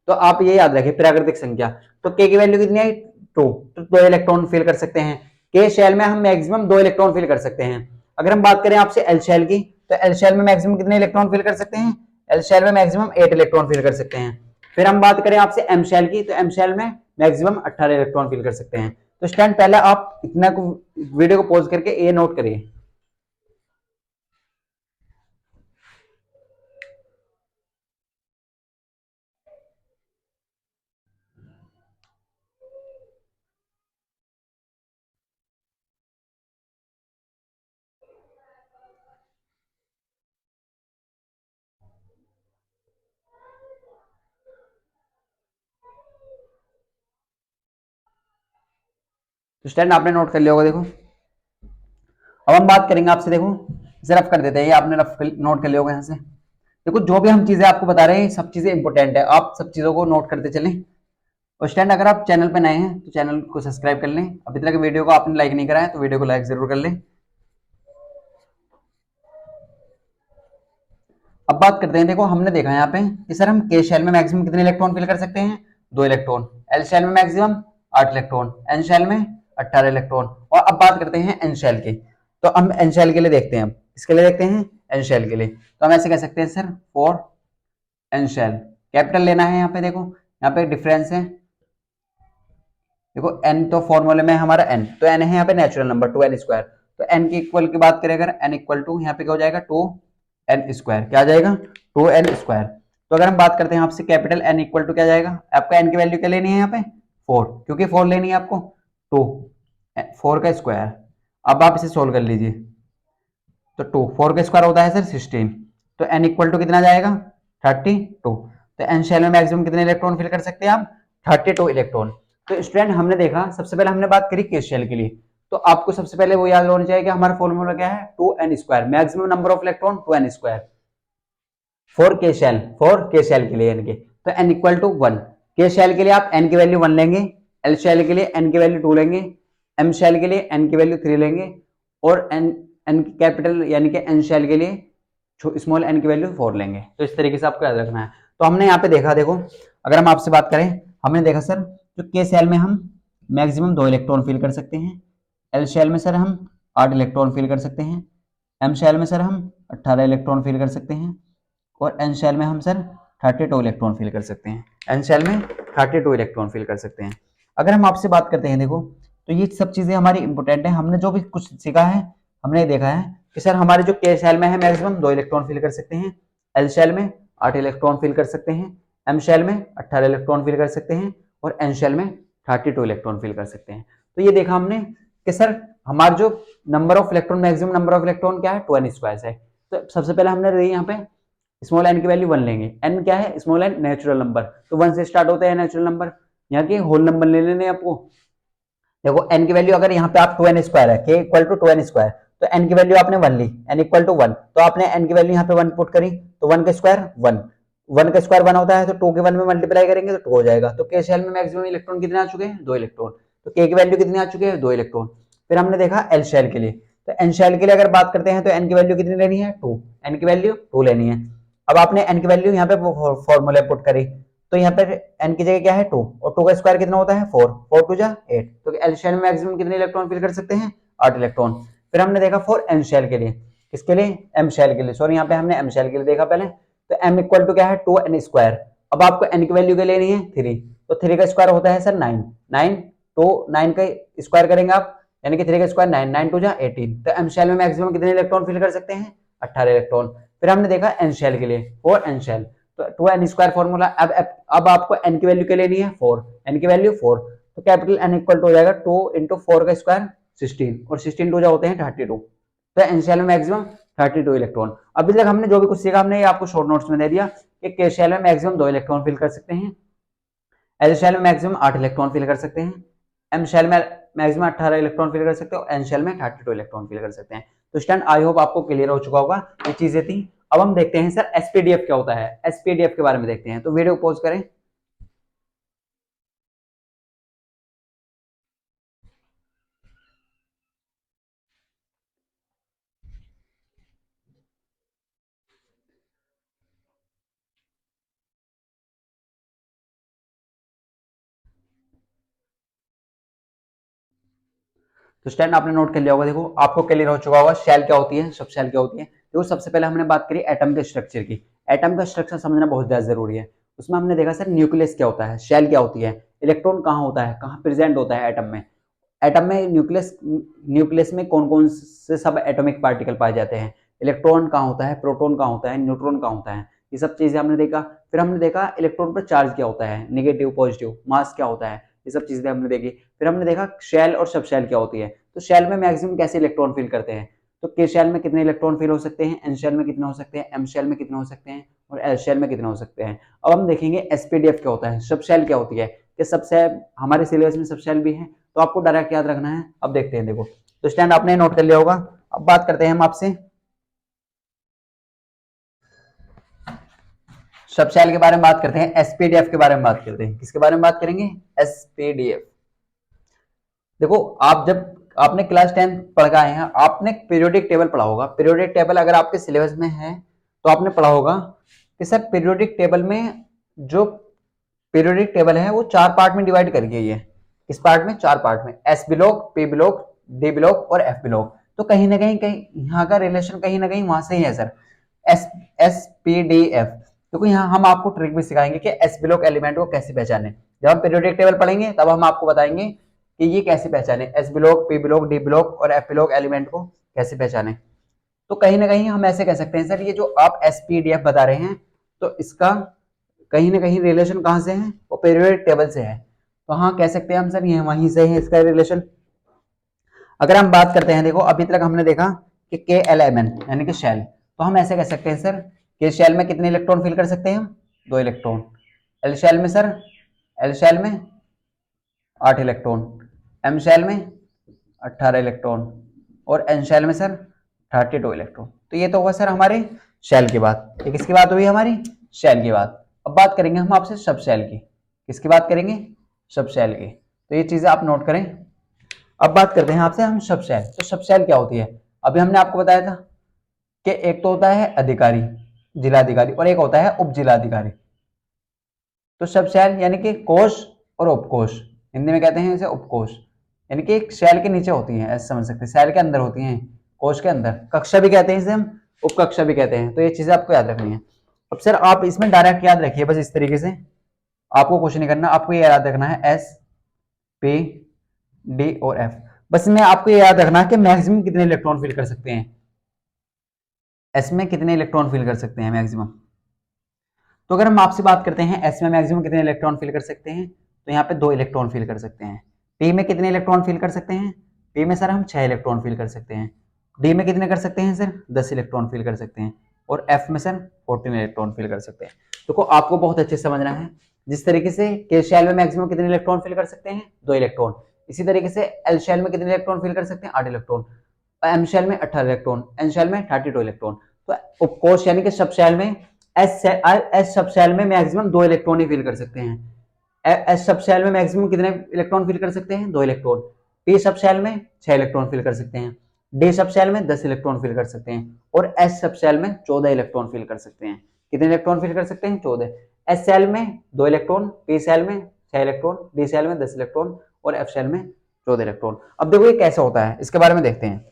तो आप ये याद रखिए प्राकृतिक संख्या। तो k की वैल्यू कितनी आई 2, तो 2 इलेक्ट्रॉन फिल कर सकते हैं। के शेल में हम मैक्सिमम 2 इलेक्ट्रॉन फिल कर सकते हैं। अगर हम बात करें आपसे एल शेल की, तो एल शेल में मैक्सिमम कितने इलेक्ट्रॉन फिल कर सकते हैं, एल शेल में मैक्सिमम 8 इलेक्ट्रॉन फिल कर सकते हैं। फिर हम बात करें आपसे एम शेल की, तो एम शेल में मैक्सिमम 18 इलेक्ट्रॉन फिल कर सकते हैं। तो स्टूडेंट पहले आप इतना को वीडियो को पॉज करके ये नोट करिए। तो स्टूडेंट आपने नोट कर लिया होगा। देखो अब हम बात करेंगे आपसे, देखो इसे रफ कर देते हैं, ये आपने रफ नोट कर लिया होगा यहाँ से। देखो जो भी हम चीजें आपको बता रहे हैं सब चीजें इंपॉर्टेंट है, आप सब चीजों को नोट करते चलें। और स्टूडेंट अगर आप चैनल पर नए हैं तो चैनल को सब्सक्राइब कर लें, अभी तक वीडियो को आपने लाइक नहीं करा है तो वीडियो को लाइक जरूर कर लें। अब बात करते हैं, देखो हमने देखा यहाँ पे कि सर हम के शेल में मैक्सिमम कितने इलेक्ट्रॉन फिल कर सकते हैं, 2 इलेक्ट्रॉन। एल शेल में मैक्सिमम 8 इलेक्ट्रॉन, एन शेल में 18 इलेक्ट्रॉन। और अब बात करते हैं एन शेल की, तो हम एन शेल के लिए देखते हैं, इसके लिए देखते हैं एन शेल के लिए। तो हम ऐसे कह सकते हैं sir for N shell, capital लेना है यहाँ पे। देखो यहाँ पे डिफरेंस है, देखो n तो फॉर्मूले में हमारा n, तो n है यहाँ पे नेचुरल नंबर 2n स्क्वायर। तो n की इक्वल की बात करें अगर, n इक्वल टू यहाँ पे क्या हो जाएगा 2n स्क्वायर, क्या आ जाएगा 2n स्क्वायर। तो अगर हम बात करते हैं आपसे कैपिटल n इक्वल टू क्या जाएगा, आपका n की वैल्यू क्या लेनी है यहाँ पे 4, क्योंकि 4 लेनी है आपको, 2 4 का स्क्वायर। अब आप इसे सोल्व कर लीजिए, तो 2 4 का स्क्वायर होता है सर 16, तो n इक्वल टू कितना जाएगा 32। तो एन शेल में मैक्सिमम कितने इलेक्ट्रॉन फिल कर सकते हैं आप, 32 इलेक्ट्रॉन। तो स्टूडेंट हमने देखा, सबसे पहले हमने बात करी के शेल के लिए, तो आपको सबसे पहले वो याद होना चाहिए कि हमारा फॉर्मूला क्या है 2n square, maximum number of electron 2n square for के शेल के लिए n के। तो n इक्वल टू 1, के शेल के लिए आप n की वैल्यू 1 लेंगे, एल शेल के लिए n की वैल्यू 2 लेंगे, एम शेल के लिए n की वैल्यू 3 लेंगे, और n कैपिटल यानी कि एन शेल के लिए स्मॉल n की वैल्यू 4 लेंगे। तो इस तरीके से आपको याद रखना है। तो हमने यहाँ पे देखा, देखो अगर हम आपसे बात करें, हमने देखा सर जो के शेल में हम मैक्सिमम 2 इलेक्ट्रॉन फिल कर सकते हैं, एल शेल में सर हम 8 इलेक्ट्रॉन फिल कर सकते हैं, एम शेल में सर हम 18 इलेक्ट्रॉन फिल कर सकते हैं, और एन शेल में हम सर 32 इलेक्ट्रॉन फिल कर सकते हैं। एन शेल में 32 इलेक्ट्रॉन फिल कर सकते हैं। अगर हम आपसे बात करते हैं, देखो तो ये सब चीजें हमारी इंपॉर्टेंट है। हमने जो भी कुछ सीखा है, हमने देखा है कि सर हमारे जो के शेल में है मैक्सिमम 2 इलेक्ट्रॉन फिल कर सकते हैं, एल शेल में 8 इलेक्ट्रॉन फिल कर सकते हैं, एम शेल में 18 इलेक्ट्रॉन फिल कर सकते हैं, और एन शेल में 32 इलेक्ट्रॉन फिल कर सकते हैं। तो ये देखा हमने कि सर हमारा जो number of electron, maximum number of electron क्या है 2n स्क्वायर है। तो सबसे पहले हमने यहाँ पे स्मॉल n की वैल्यू 1 लेंगे, n क्या है स्मॉल n नेचुरल नंबर, तो 1 से स्टार्ट होते हैं नेचुरल नंबर, यहाँ के होल नंबर ले लेने आपको। देखो n की वैल्यू अगर यहाँ पे आप 2n स्क्वायर है, k equal to 2n square, तो n की वैल्यू आपने 1 ली, n इक्वल टू 1, तो आपने n की वैल्यू यहाँ पे 1 पुट करी, तो 1 का स्क्वायर 1, 1 का स्क्वायर 1 होता है, तो 2 के 1 में मल्टीप्लाई करेंगे तो 2 हो जाएगा। तो के शेल में मैक्सिमम इलेक्ट्रॉन कितने आ चुके हैं 2 इलेक्ट्रॉन, तो k की वैल्यू कितनी आ चुकी है 2 इलेक्ट्रॉन। फिर हमने देखा एल शेल के लिए, तो एन शेल के लिए अगर बात करते हैं तो n की वैल्यू कितनी लेनी है 2, n की वैल्यू 2 लेनी है। अब आपने n की वैल्यू यहाँ पे फॉर्मूले पुट करी, तो यहाँ पे n की जगह क्या है 2, और 2 का स्क्वायर कितना होता है 4, 4 टू जा 8, तो एल शेल में मैक्सिमम कितने इलेक्ट्रॉन फिल कर सकते हैं 8 इलेक्ट्रॉन। फिर हमने देखा फॉर एन शेल के लिए, किसके लिए एम शेल के लिए, सॉरी यहाँ पे हमने एम शेल के लिए देखा पहले, तो m इक्वल टू क्या है 2n स्क्वायर। अब आपको n की वैल्यू क्या लेनी है 3, तो 3 का स्क्वायर होता है सर 9, 9 तो 9 का स्क्वायर करेंगे आप, यानी कि 3 का स्क्वायर 9, 9 टू जा 18। तो एम शेल में मैक्सिमम कितने इलेक्ट्रॉन फिल कर सकते हैं? 18 इलेक्ट्रॉन। फिर हमने देखा एन शेल के लिए, फॉर एन शेल, तो 2n स्क्वायर फॉर्मूला। अब आपको n की वैल्यू क्या लेनी है? 4, n की वैल्यू 4, तो कैपिटल N इक्वल टू हो जाएगा 2 इंटू 4 का स्क्वायर 16, और 16 टू जा होते हैं 32। तो एन शेल में मैक्सिमम 32 इलेक्ट्रॉन। अभी तक हमने जो भी कुछ सीखा हमने ये आपको शॉर्ट नोट्स में दे दिया कि के शेल में मैक्सिमम 2 इलेक्ट्रॉन फिल कर सकते हैं, एल शेल में मैक्सिमम 8 इलेक्ट्रॉन फिल कर सकते हैं, एम शेल में मैक्सिमम 18 इलेक्ट्रॉन फिल कर सकते हो, एन शेल में 32 इलेक्ट्रॉन फिल कर सकते हैं। तो स्टूडेंट आई होप आपको क्लियर हो चुका होगा, ये चीजें थी। अब हम देखते हैं सर एसपीडीएफ क्या होता है, एसपीडीएफ के बारे में देखते हैं। तो वीडियो पॉज करें। तो स्टैंड आपने नोट कर लिया होगा, देखो आपको क्लियर हो चुका होगा शेल क्या होती है, सब शेल क्या होती है। देखो सबसे पहले हमने बात करी एटम के स्ट्रक्चर की। एटम का स्ट्रक्चर समझना बहुत ज्यादा जरूरी है। उसमें हमने देखा सर न्यूक्लियस क्या होता है, शेल क्या होती है, इलेक्ट्रॉन कहाँ होता है, कहाँ प्रेजेंट होता है एटम में। एटम में न्यूक्लियस में कौन कौन से सब एटॉमिक पार्टिकल पाए जाते हैं, इलेक्ट्रॉन कहाँ होता है, प्रोटॉन कहाँ होता है, न्यूट्रॉन कहाँ होता है, ये सब चीजें हमने देखा। फिर हमने देखा इलेक्ट्रॉन पर चार्ज क्या होता है, नेगेटिव पॉजिटिव, मास क्या होता है, ये सब चीजें हमने देखी। फिर हमने देखा शेल और सब शेल क्या होती है। तो शेल में मैक्सिमम कैसे इलेक्ट्रॉन फिल करते हैं, तो के शेल में कितने इलेक्ट्रॉन फिल हो सकते हैं, एन शेल में कितने हो सकते हैं, एम शेल में कितने हो सकते हैं, और एल शेल में कितने हो सकते हैं। अब हम देखेंगे एसपीडीएफ क्या होता है, सब शेल क्या होती है, कि सब शेल हमारे सिलेबस में सब शेल भी है, तो आपको डायरेक्ट याद रखना है। अब देखते हैं, देखो तो स्टैंड आपने नोट कर लिया होगा। अब बात करते हैं हम आपसे सब शेल के बारे में, बात करते हैं एसपीडीएफ के बारे में, बात करते हैं किसके बारे में बात करेंगे, एसपीडीएफ। देखो आप जब आपने क्लास 10 पढ़ के आए हैं, आपने पीरियोडिक टेबल पढ़ा होगा। पीरियोडिक टेबल अगर आपके सिलेबस में है तो आपने पढ़ा होगा कि सर पीरियोडिक टेबल में जो पीरियोडिक टेबल है वो 4 पार्ट में डिवाइड कर गई है। किस पार्ट में? 4 पार्ट में, S block, P block, D block और एफ ब्लॉक। तो कहीं ना कहीं यहाँ का रिलेशन कहीं ना कहीं वहां से ही है sir, S S p d F. क्योंकि यहाँ हम आपको ट्रिक भी सिखाएंगे कि एस ब्लॉक एलिमेंट को कैसे पहचाने। जब हम पीरियोडिक टेबल पढ़ेंगे तब हम आपको बताएंगे कि ये कैसे पहचाने, S block, P block, D block और एफ ब्लॉक एलिमेंट को कैसे पहचाने। तो कहीं ना कहीं हम ऐसे कह सकते हैं सर, ये जो आप एसपीडीएफ बता रहे हैं तो इसका कहीं ना कहीं रिलेशन कहां से है, वो पीरियोडिक टेबल से है। तो हाँ कह सकते हैं हम सर ये वहीं से है इसका रिलेशन। अगर हम बात करते हैं, देखो अभी तक हमने देखा कि के एल एम एन यानी कि शेल, तो हम ऐसे कह सकते हैं सर के शेल में कितने इलेक्ट्रॉन फिल कर सकते हैं हम? 2 इलेक्ट्रॉन। एल शेल में सर, एल शेल में 8 इलेक्ट्रॉन, एम शेल में 18 इलेक्ट्रॉन, और एन शेल में सर 32 इलेक्ट्रॉन। तो ये तो हुआ सर हमारे शेल की बात। ये किसकी बात हुई हमारी? शेल की बात। अब बात करेंगे हम आपसे सब शेल की। किसकी बात करेंगे? सब शेल की। तो ये चीजें आप नोट करें। अब बात करते हैं आपसे हम सब शेल। तो सब शेल क्या होती है? अभी हमने आपको बताया था कि एक तो होता है अधिकारी, जिलाधिकारी, और एक होता है उप जिलाधिकारी। तो सब शेल यानी कि कोष और उपकोष, हिंदी में कहते हैं इसे उपकोष, यानी कि एक शेल के नीचे होती है, ऐसे समझ सकते हैं, शेल के अंदर होती हैं, कोष के अंदर। कक्षा भी कहते हैं इसे हम, उपकक्षा भी कहते हैं। तो ये चीजें आपको याद रखनी है। अब सर आप इसमें डायरेक्ट याद रखिए बस इस तरीके से, आपको कुछ नहीं करना, आपको ये याद रखना है एस पी डी और एफ। बस में आपको ये याद रखना है कि मैक्सिमम कितने इलेक्ट्रॉन फिल कर सकते हैं, एस में कितने इलेक्ट्रॉन फिल कर सकते हैं मैक्सिमम। तो अगर हम आपसे बात करते हैं एस में मैक्सिमम कितने इलेक्ट्रॉन फिल कर सकते हैं, तो यहाँ पे 2 इलेक्ट्रॉन फिल कर सकते हैं। पी में कितने इलेक्ट्रॉन फिल कर सकते हैं? पी में सर हम 6 इलेक्ट्रॉन फिल कर सकते हैं। डी में कितने कर सकते हैं सर? 10 इलेक्ट्रॉन फिल कर सकते हैं। और एफ में सर 14 इलेक्ट्रॉन फिल कर सकते हैं। देखो आपको बहुत अच्छे से समझना है। जिस तरीके से के शेल में मैक्सिमम कितने इलेक्ट्रॉन फिल कर सकते हैं? 2 इलेक्ट्रॉन। इसी तरीके से एल शेल में कितने इलेक्ट्रॉन फिल कर सकते हैं? 8 इलेक्ट्रॉन। एम शेल में 18 इलेक्ट्रॉन, एन शेल में 32 इलेक्ट्रॉन। तो उपकोष यानी कि सब शेल में एस सब शेल में मैक्सिमम 2 इलेक्ट्रॉन ही फिल कर सकते हैं। एस सब शेल में मैक्सिमम कितने इलेक्ट्रॉन फिल कर सकते हैं? 2 इलेक्ट्रॉन। पी सब शेल में 6 इलेक्ट्रॉन फिल कर सकते हैं। डी सब शेल में 10 इलेक्ट्रॉन फिल कर सकते हैं। और एस सब शेल में 14 इलेक्ट्रॉन फिल कर सकते हैं। कितने इलेक्ट्रॉन फिल कर सकते हैं? 14। एस शेल में 2 इलेक्ट्रॉन, पी शेल में 6 इलेक्ट्रॉन, डी शेल में 10 इलेक्ट्रॉन और एफ शेल में 14 इलेक्ट्रॉन। अब देखो ये कैसे होता है, इसके बारे में देखते हैं।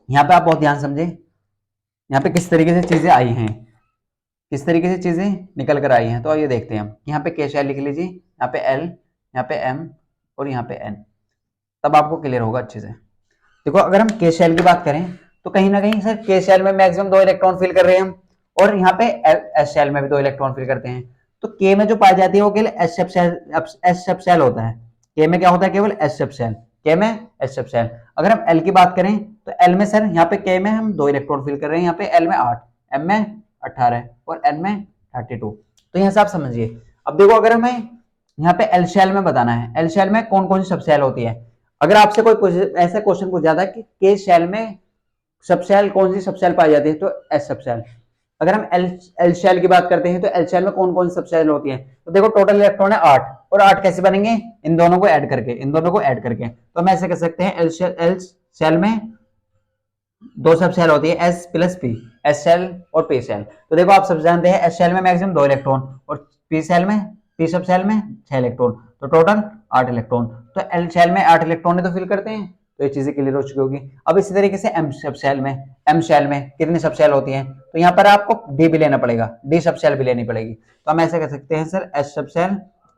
यहाँ पे आप बहुत ध्यान समझे, यहाँ पे किस तरीके से चीजें आई हैं, किस तरीके से चीजें निकल कर आई हैं। तो ये देखते हैं हम। यहाँ पे के शेल लिख लीजिए, यहाँ पे एल, यहाँ पे एम और यहाँ पे n, तब आपको क्लियर होगा अच्छे से। देखो अगर हम के शेल की बात करें तो कहीं ना कहीं सर के शेल में मैक्सिमम 2 इलेक्ट्रॉन फिल कर रहे हैं हम, और यहाँ पे एस शेल में भी 2 इलेक्ट्रॉन फिल करते हैं। तो के में जो पाई जाती है वो केवल एस सब शेल होता है। के में क्या होता है? केवल एस सब शेल, के में एस सब शेल। अगर हम एल की बात करें तो एल में सर यहाँ पे के में हम 2 इलेक्ट्रॉन फिल कर रहे हैं, यहाँ पे एल में 8, एम में 18 और एन में 32। तो यहाँ से आप समझिए। अब देखो अगर हमें यहाँ पे एल शेल में बताना है, एल शेल में कौन कौन सी सब शेल होती है। अगर आपसे कोई ऐसा क्वेश्चन पूछा जाता है कि के शेल में सब शेल कौन सी सब शेल पाई जाती है, तो एस सब शेल। अगर हम एल शेल की बात करते हैं तो एल शेल में कौन कौन सी सब शेल होती है, तो देखो टोटल इलेक्ट्रॉन है 8, और 8 कैसे बनेंगे? इन दोनों को ऐड करके, इन दोनों को ऐड करके। तो हम ऐसे कह सकते हैं एल शेल में 2 सब शेल होती है, s plus p, s shell और पी शेल। तो देखो आप सब जानते हैं एस शेल में मैक्सिमम 2 इलेक्ट्रॉन, और पी शेल में, पी सब शेल में 6 इलेक्ट्रॉन, तो टोटल 8 इलेक्ट्रॉन। तो एल शेल में 8 इलेक्ट्रॉन तो फिल करते हैं, तो ये चीजें क्लियर हो चुकी होगी। अब इसी तरीके से एम सब शेल में, एम शेल में कितनी सब शेल होती हैं, तो यहाँ पर आपको डी भी लेना पड़ेगा, डी सब शेल भी लेनी पड़ेगी। तो हम ऐसे कह सकते हैं sir s subshell,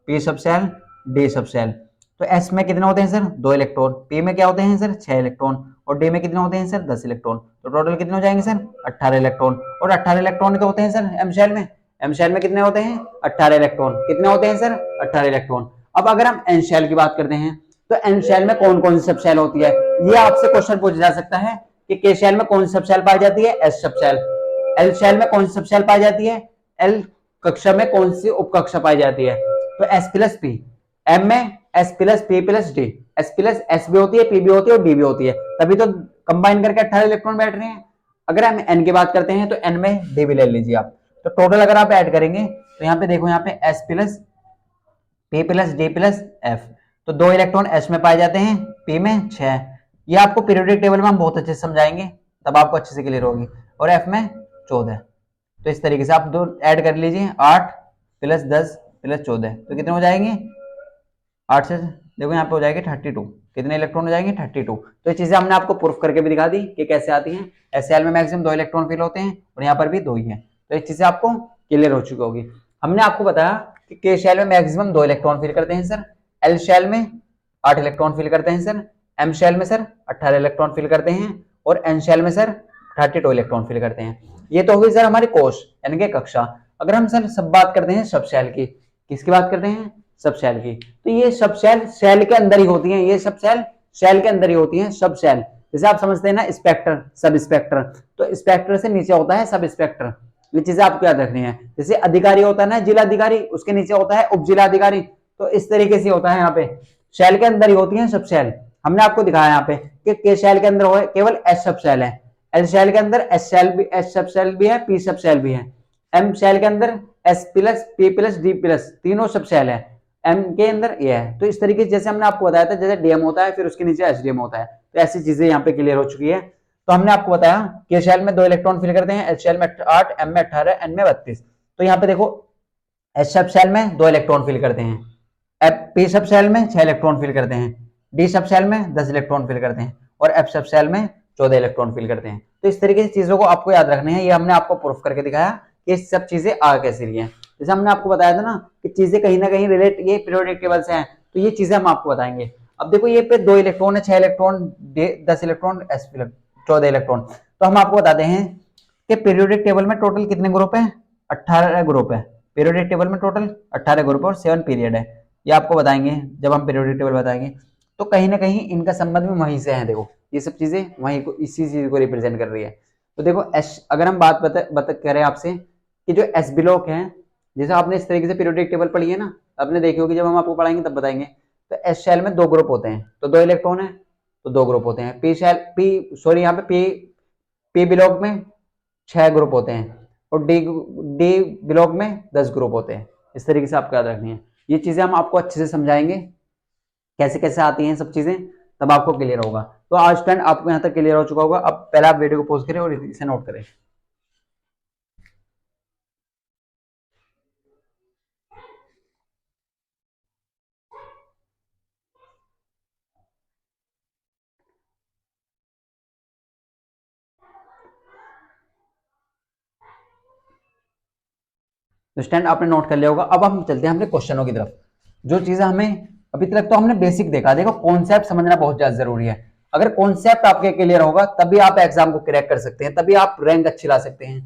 p subshell, d subshell. तो एस में कितने होते हैं सर? 2 इलेक्ट्रॉन, पी में क्या होते हैं सर? 6 इलेक्ट्रॉन, और डी में कितने होते हैं सर? 10 इलेक्ट्रॉन। तो टोटल कितने हो जाएंगे सर? 18 इलेक्ट्रॉन। और 18 इलेक्ट्रॉन के होते हैं सर एम शेल में, एम शेल में कितने होते हैं? 18 इलेक्ट्रॉन। कितने होते हैं सर? 18 इलेक्ट्रॉन। अब अगर हम एन शेल की बात करते हैं तो एन शेल में कौन कौन सी सब शेल होती है, ये आपसे क्वेश्चन पूछा जा सकता है कि के शेल में कौन सी सब शेल पाई जाती है? एस सब शेल। एल शेल में कौन सी सब शेल पाई जाती है? एल कक्षा में कौन सी उपकक्षा पाई जाती है? तो एस प्लस पी। एम में S plus P plus D, S plus S भी होती है, पी भी होती है और डी भी होती है, तभी तो कंबाइन करके 18 इलेक्ट्रॉन बैठ रहे हैं। अगर हम एन की बात करते हैं तो एन में डी भी ले लीजिए आप। तो टोटल अगर आप ऐड करेंगे तो यहाँ पे देखो, यहाँ पे S plus P plus D plus F, तो 2 इलेक्ट्रॉन एस में पाए जाते हैं, पी में 6। ये आपको पीरियोडिक टेबल में हम बहुत अच्छे से समझाएंगे, तब आपको अच्छे से क्लियर होगी। और एफ में 14। तो इस तरीके से आप दो ऐड कर लीजिए, 8 प्लस 10 प्लस 14, तो कितने हो जाएंगे? 8 से देखो यहाँ पे हो जाएगी 32। कितने इलेक्ट्रॉन हो जाएंगे? 32। तो ये चीजें हमने आपको प्रूफ करके भी दिखा दी कि कैसे आती हैं। एसएल में मैक्सिमम 2 इलेक्ट्रॉन फिल होते हैं, और यहाँ पर भी 2 ही है। तो ये चीजें आपको क्लियर हो चुकी होगी। हमने आपको बताया कि के शेल में मैक्सिमम 2 इलेक्ट्रॉन फिल करते हैं सर, एल शेल में 8 इलेक्ट्रॉन फिल करते हैं सर, एम शेल में सर 18 इलेक्ट्रॉन फिल करते हैं, और एन शेल में सर 32 इलेक्ट्रॉन फिल करते हैं। ये तो होगी सर हमारी कोश यानी कि कक्षा। अगर हम सर सब बात करते हैं सब शेल की, किसकी बात करते हैं? सब शेल की। तो ये सब शेल शेल के अंदर ही होती हैं, ये सब शेल शेल के अंदर ही होती हैं, सब शेल। जैसे आप समझते हैं ना स्पेक्टर, सब स्पेक्टर, तो स्पेक्टर से नीचे होता है सब स्पेक्टर। ये चीजें आपको याद रखनी है। जैसे अधिकारी होता है ना जिला अधिकारी, उसके नीचे होता है उप जिला अधिकारी, तो इस तरीके से होता है। यहाँ पे शेल के अंदर ही होती है सब शेल। हमने आपको दिखाया यहाँ पे कि के शेल के अंदर हो केवल एस सब शेल है, एल शेल के अंदर एस शेल भी, एस सब शेल भी है, पी सब शेल भी है, एम शेल के अंदर S plus P plus D plus तीनों सब शेल है, एम के अंदर ये है। तो इस तरीके से जैसे हमने आपको बताया था, जैसे डीएम होता है फिर उसके नीचे एसडीएम होता है, तो ऐसी चीजें यहाँ पे क्लियर हो चुकी है। तो हमने आपको बताया कि शेल में 2 इलेक्ट्रॉन फिल करते हैं, एच शेल में 8, एम में 18, एन में 32। तो यहाँ पे देखो एच सब शेल में 2 इलेक्ट्रॉन फिल करते हैं, पी सब शेल में 6 इलेक्ट्रॉन फिल करते हैं, डी सब शेल में 10 इलेक्ट्रॉन फिल करते हैं, और एफ सब शेल में 14 इलेक्ट्रॉन फिल करते हैं। तो इस तरीके से चीजों को आपको याद रखना है। ये हमने आपको प्रूफ करके दिखाया कि सब चीजें आ कैसे रही है। जैसे हमने आपको बताया था ना कि चीजें कहीं ना कहीं रिलेट ये पीरियोडिक टेबल से हैं, तो ये चीजें हम आपको बताएंगे। अब देखो ये पे 2 इलेक्ट्रॉन है, 6 इलेक्ट्रॉन, 10 इलेक्ट्रॉन, 14 इलेक्ट्रॉन। तो हम आपको बताते हैं कि पीरियोडिक टेबल में टोटल कितने ग्रुप है? 18 ग्रुप है। पीरियोडिक टेबल में टोटल 18 ग्रुप और 7 पीरियड है। ये आपको बताएंगे जब हम पीरियोडिक टेबल बताएंगे। तो कहीं ना कहीं इनका संबंध भी वहीं से है। देखो ये सब चीजें वहीं को, इसी चीज को रिप्रेजेंट कर रही है। तो देखो अगर हम बात बता करें आपसे कि जो एस ब्लॉक है, जैसे आपने इस तरीके से पीरियोडिक टेबल पढ़ी है ना, आपने देखी होगी, जब हम आपको पढ़ाएंगे तब बताएंगे। तो एस शेल में 2 ग्रुप होते हैं, तो 2 इलेक्ट्रॉन है तो 2 ग्रुप होते हैं। पी शेल पी सॉरी यहाँ पे पी ब्लॉक में 6 ग्रुप होते हैं, और डी डी ब्लॉक में 10 ग्रुप होते हैं। इस तरीके से आपको याद रखनी है। ये चीजें हम आपको अच्छे से समझाएंगे कैसे कैसे आती हैं सब चीजें, तब आपको क्लियर होगा। तो आज स्टूडेंट आपको यहाँ तक क्लियर हो चुका होगा। अब पहले आप वीडियो को पॉज करें और इसे नोट करें। तो स्टैंड आपने नोट कर लिया होगा। अब हम चलते हैं अपने क्वेश्चनों की तरफ। जो चीजें हमें अभी तक तो हमने बेसिक देखा। देखो कॉन्सेप्ट समझना बहुत ज्यादा जरूरी है। अगर कॉन्सेप्ट आपके क्लियर होगा तभी आप एग्जाम को क्रैक कर सकते हैं, तभी आप रैंक अच्छी ला सकते हैं,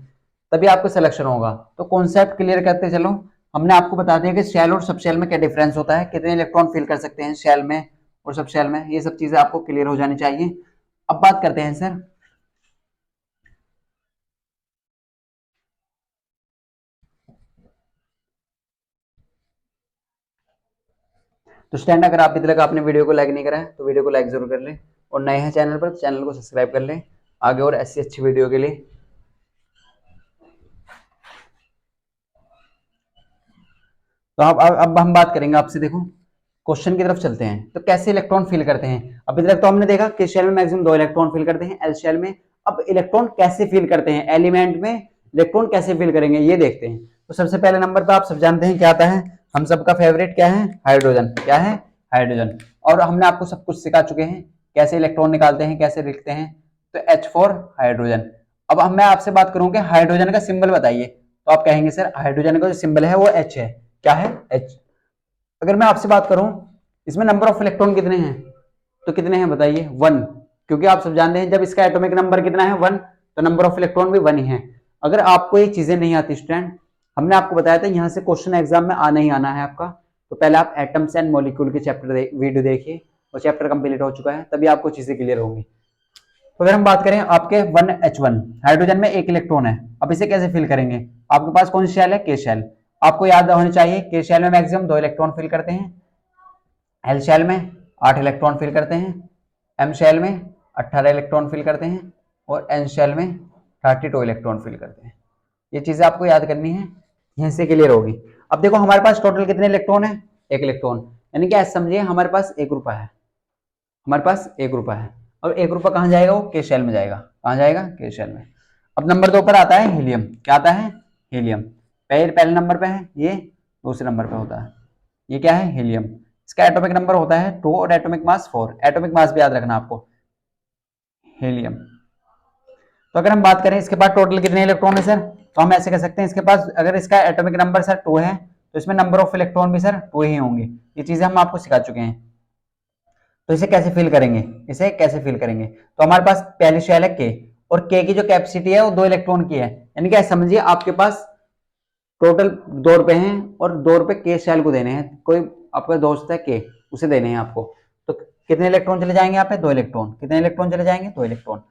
तभी आपको सिलेक्शन होगा। तो कॉन्सेप्ट क्लियर करते चलो। हमने आपको बता दिया कि शेल और सब शेल में क्या डिफरेंस होता है, कितने इलेक्ट्रॉन फिल कर सकते हैं शेल में और सब शेल में, ये सब चीजें आपको क्लियर हो जानी चाहिए। अब बात करते हैं सर, तो स्टैंड अगर आप अभी तक आपने वीडियो को लाइक नहीं करा है तो वीडियो को लाइक जरूर कर लें, और नए हैं चैनल पर तो चैनल को सब्सक्राइब कर लें आगे और ऐसी अच्छी वीडियो के लिए। तो अब हम बात करेंगे आपसे, देखो क्वेश्चन की तरफ चलते हैं। तो कैसे इलेक्ट्रॉन फिल करते हैं, अभी तक तो हमने देखा कि शेल में मैक्सिमम 2 इलेक्ट्रॉन फिल करते हैं एल शेल में। अब इलेक्ट्रॉन कैसे फिल करते हैं, एलिमेंट में इलेक्ट्रॉन कैसे फिल करेंगे ये देखते हैं। तो सबसे पहले नंबर पे आप सब जानते हैं क्या आता है, हम सबका फेवरेट क्या है, हाइड्रोजन। क्या है, हाइड्रोजन। और हमने आपको सब कुछ सिखा चुके हैं कैसे इलेक्ट्रॉन निकालते हैं, कैसे लिखते हैं। तो H फॉर हाइड्रोजन। अब मैं आपसे बात करूंगा हाइड्रोजन का सिंबल बताइए, तो आप कहेंगे सर हाइड्रोजन का जो सिंबल है वो H है। क्या है, H। अगर मैं आपसे बात करूं इसमें नंबर ऑफ इलेक्ट्रॉन कितने हैं, तो कितने हैं बताइए, 1। क्योंकि आप सब जानते हैं जब इसका एटॉमिक नंबर कितना है 1, तो नंबर ऑफ इलेक्ट्रॉन भी 1 ही है। अगर आपको ये चीजें नहीं आती स्टूडेंट, हमने आपको बताया था यहां से क्वेश्चन एग्जाम में आना ही आना है आपका, तो पहले आप एटम्स एंड मॉलिक्यूल के चैप्टर वीडियो देखिए, और चैप्टर कंप्लीट हो चुका है तभी आपको चीजें क्लियर होंगी। तो अगर हम बात करें आपके 1H1 हाइड्रोजन में 1 इलेक्ट्रॉन है, अब इसे कैसे फिल करेंगे, आपके पास कौन सी शेल है, के शेल। आपको याद होनी चाहिए के शेल में मैक्सिमम 2 इलेक्ट्रॉन फिल करते हैं, एल शेल में 8 इलेक्ट्रॉन फिल करते हैं, एम शेल में 18 इलेक्ट्रॉन फिल करते हैं, और एन शेल में 32 इलेक्ट्रॉन फिल करते हैं। ये चीजें आपको याद करनी है, यहीं से क्लियर होगी। अब देखो हमारे पास टोटल कितने इलेक्ट्रॉन है, 1 इलेक्ट्रॉन, यानी कि ऐसे समझिए हमारे पास 1 रुपया है, हमारे पास 1 रुपया है। और 1 रुपया कहाँ जाएगा, वो के शेल में जाएगा। कहाँ जाएगा, के शेल में। अब नंबर 2 पर आता है हीलियम। क्या आता है, हीलियम। पहले नंबर पे है ये, दूसरे नंबर पे होता है ये, क्या है, हीलियम। इसका एटॉमिक नंबर होता है 2 और एटॉमिक मास 4। एटॉमिक मास भी याद रखना आपको, हीलियम। तो अगर हम बात करें इसके पास टोटल कितने इलेक्ट्रॉन है सर, तो हम ऐसे कह सकते हैं इसके पास अगर इसका एटॉमिक नंबर सर 2 है तो इसमें नंबर ऑफ इलेक्ट्रॉन भी सर 2 ही होंगे। ये चीजें हम आपको सिखा चुके हैं। तो इसे कैसे फिल करेंगे, इसे कैसे फिल करेंगे, तो हमारे पास पहली शेल है के, और के की जो कैपेसिटी है वो 2 इलेक्ट्रॉन की है, यानी कि समझिए आपके पास टोटल 2 रुपए हैं और 2 रुपए के शेल को देने हैं। कोई आपका दोस्त है के, उसे देने हैं आपको। तो कितने इलेक्ट्रॉन चले जाएंगे यहाँ पे, 2 इलेक्ट्रॉन। कितने इलेक्ट्रॉन चले जाएंगे, 2 इलेक्ट्रॉन।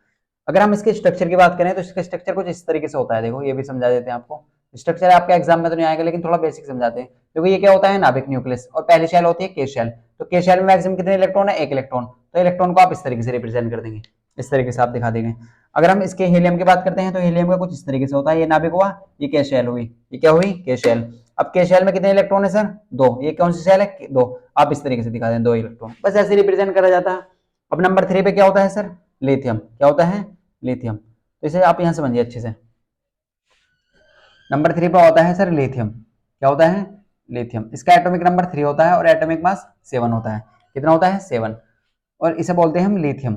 अगर हम इसके स्ट्रक्चर की बात करें तो इसका स्ट्रक्चर कुछ इस तरीके से होता है, देखो ये भी समझा देते हैं आपको। स्ट्रक्चर आपके एग्जाम में तो नहीं आएगा लेकिन थोड़ा बेसिक समझाते हैं। देखो ये क्या होता है, नाभिक न्यूक्लियस, और पहली शेल होती है के शेल। तो के शेल में मैक्सिमम कितने इलेक्ट्रॉन है, 1 इलेक्ट्रॉन। तो इलेक्ट्रॉन को आप इस तरीके से रिप्रेजेंट कर देंगे, इस तरीके से आप दिखा देंगे। अगर हम इसके हीलियम की बात करते हैं तो हीलियम का कुछ इस तरीके से होता है, ये नाभिक हुआ, ये के शेल हुई, ये क्या हुई, के शेल। अब के शेल में कितने इलेक्ट्रॉन है सर, 2। ये कौन सी शेल है, 2। आप इस तरीके से दिखा दें 2 इलेक्ट्रॉन, बस ऐसे रिप्रेजेंट करा जाता है। अब नंबर 3 पे क्या होता है सर, लिथियम। क्या होता है, लिथियम। तो इसे आप यहां समझिए अच्छे से। नंबर 3 पे होता है सर लिथियम। क्या होता है, लिथियम। इसका एटॉमिक नंबर 3 होता है और एटॉमिक मास 7 होता है। कितना होता है, 7। और इसे बोलते हैं हम लिथियम।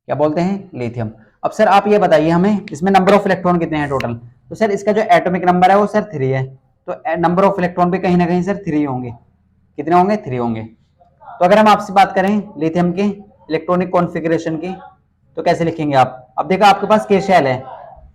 क्या बोलते हैं, लिथियम। अब सर आप ये बताइए हमें इसमें नंबर ऑफ इलेक्ट्रॉन कितने हैं टोटल, तो सर इसका जो एटॉमिक नंबर है वो सर 3 है। तो नंबर ऑफ इलेक्ट्रॉन भी कहीं ना कहीं सर 3 होंगे। कितने होंगे, 3 होंगे। तो अगर हम आपसे बात करें लिथियम के इलेक्ट्रॉनिक कॉन्फ़िगरेशन की, तो कैसे लिखेंगे आप। अब देखो आपके पास के शेल है,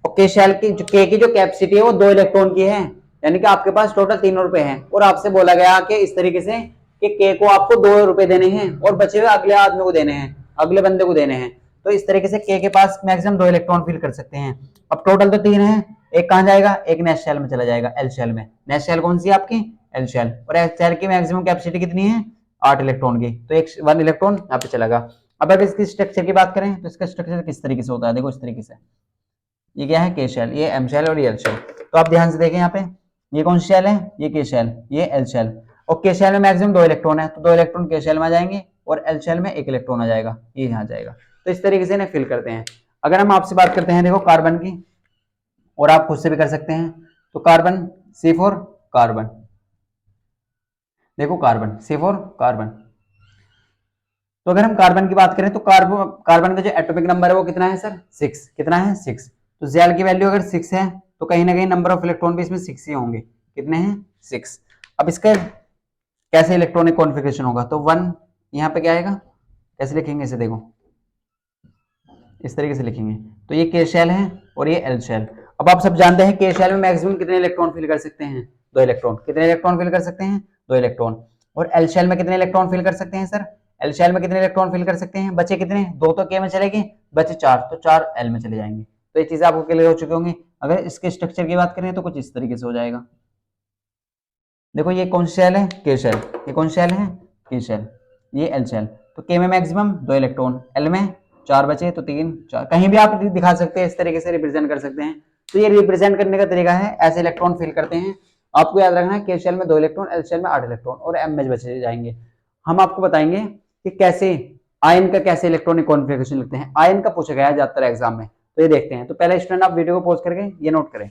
और के शेल की जो के की जो कैपेसिटी है वो 2 इलेक्ट्रॉन की है, यानी कि आपके पास टोटल 3 रुपए हैं। और आपसे बोला गया कि इस तरीके से कि के को आपको 2 रुपए देने हैं और बचे हुए अगले आदमी को देने हैं, अगले बंदे को देने हैं। तो इस तरीके से के पास मैक्सिमम 2 इलेक्ट्रॉन फिल कर सकते हैं। अब टोटल तो 3 है, एक कहां जाएगा, एक नेक्स्ट शेल में चला जाएगा, एल शेल में। नेक्स्ट शेल कौन सी है आपकी, एल शेल। और एल शेल की मैक्सिमम कैपेसिटी कितनी है, 8 इलेक्ट्रॉन की। तो एक 1 इलेक्ट्रॉन यहाँ पे चला गया। अब अगर इसकी स्ट्रक्चर की बात करें तो इसका स्ट्रक्चर किस तरीके से होता है, देखो इस तरीके से। ये क्या है, के शेल, ये एम शेल और ये एल शेल। तो आप ध्यान से देखें यहाँ पे, ये कौन सी शेल है, ये के शेल, ये एल शेल। और के शेल में मैक्सिमम 2 इलेक्ट्रॉन है, तो 2 इलेक्ट्रॉन के शेल में आ जाएंगे और एल शेल में 1 इलेक्ट्रॉन आ जाएगा, ये यहाँ जाएगा। तो इस तरीके से इन्हें फिल करते हैं। अगर हम आपसे बात करते हैं देखो कार्बन की, और आप खुद से भी कर सकते हैं, तो कार्बन, सी फॉर कार्बन। देखो कार्बन, सी फॉर कार्बन। तो अगर हम कार्बन की बात करें तो कार्बन का जो एटॉमिक नंबर है वो कितना है सर, 6। कितना है, 6। तो जेल की वैल्यू अगर 6 है तो कहीं ना कहीं नंबर ऑफ इलेक्ट्रॉन भी इसमें 6 ही होंगे। कितने हैं, 6। अब इसका कैसे इलेक्ट्रॉनिक कॉन्फ़िगरेशन होगा, तो 1 यहाँ पे क्या आएगा, कैसे लिखेंगे इसे, देखो इस तरीके से लिखेंगे। तो ये के शेल है और ये एल शेल। अब आप सब जानते हैं के शेल में मैक्सिमम कितने इलेक्ट्रॉन फिल कर सकते हैं, 2 इलेक्ट्रॉन। कितने इलेक्ट्रॉन फिल कर सकते हैं, 2 इलेक्ट्रॉन। और एल शेल में कितने इलेक्ट्रॉन फिल कर सकते हैं सर, एल शेल में कितने इलेक्ट्रॉन फिल कर सकते हैं, बचे कितने, 2 तो के में चले गए, बचे 4, तो 4 एल में चले जाएंगे। तो ये चीजें आपको क्लियर हो चुकी होंगी। अगर इसके स्ट्रक्चर की बात करें तो कुछ इस तरीके से हो जाएगा। देखो ये कौन सी शेल है, के शेल। ये कौन सी शेल है, के शेल। ये एल शेल। तो के में मैक्सिमम 2 इलेक्ट्रॉन, एल में 4 बचे तो 3 4, कहीं भी आप दिखा सकते हैं, इस तरीके से रिप्रेजेंट कर सकते हैं। तो ये रिप्रेजेंट करने का तरीका है, ऐसे इलेक्ट्रॉन फिल करते हैं। आपको याद रखना है के शेल में 2 इलेक्ट्रॉन, एल शेल में 8 इलेक्ट्रॉन और एम में बचे जाएंगे। हम आपको बताएंगे कि कैसे आयन का कैसे इलेक्ट्रॉनिक कॉन्फ़िगरेशन लिखते हैं। आयन का पूछा गया है ज्यादातर एग्जाम में, तो ये देखते हैं। तो पहले स्टूडेंट आप वीडियो को पॉज करके ये नोट करें।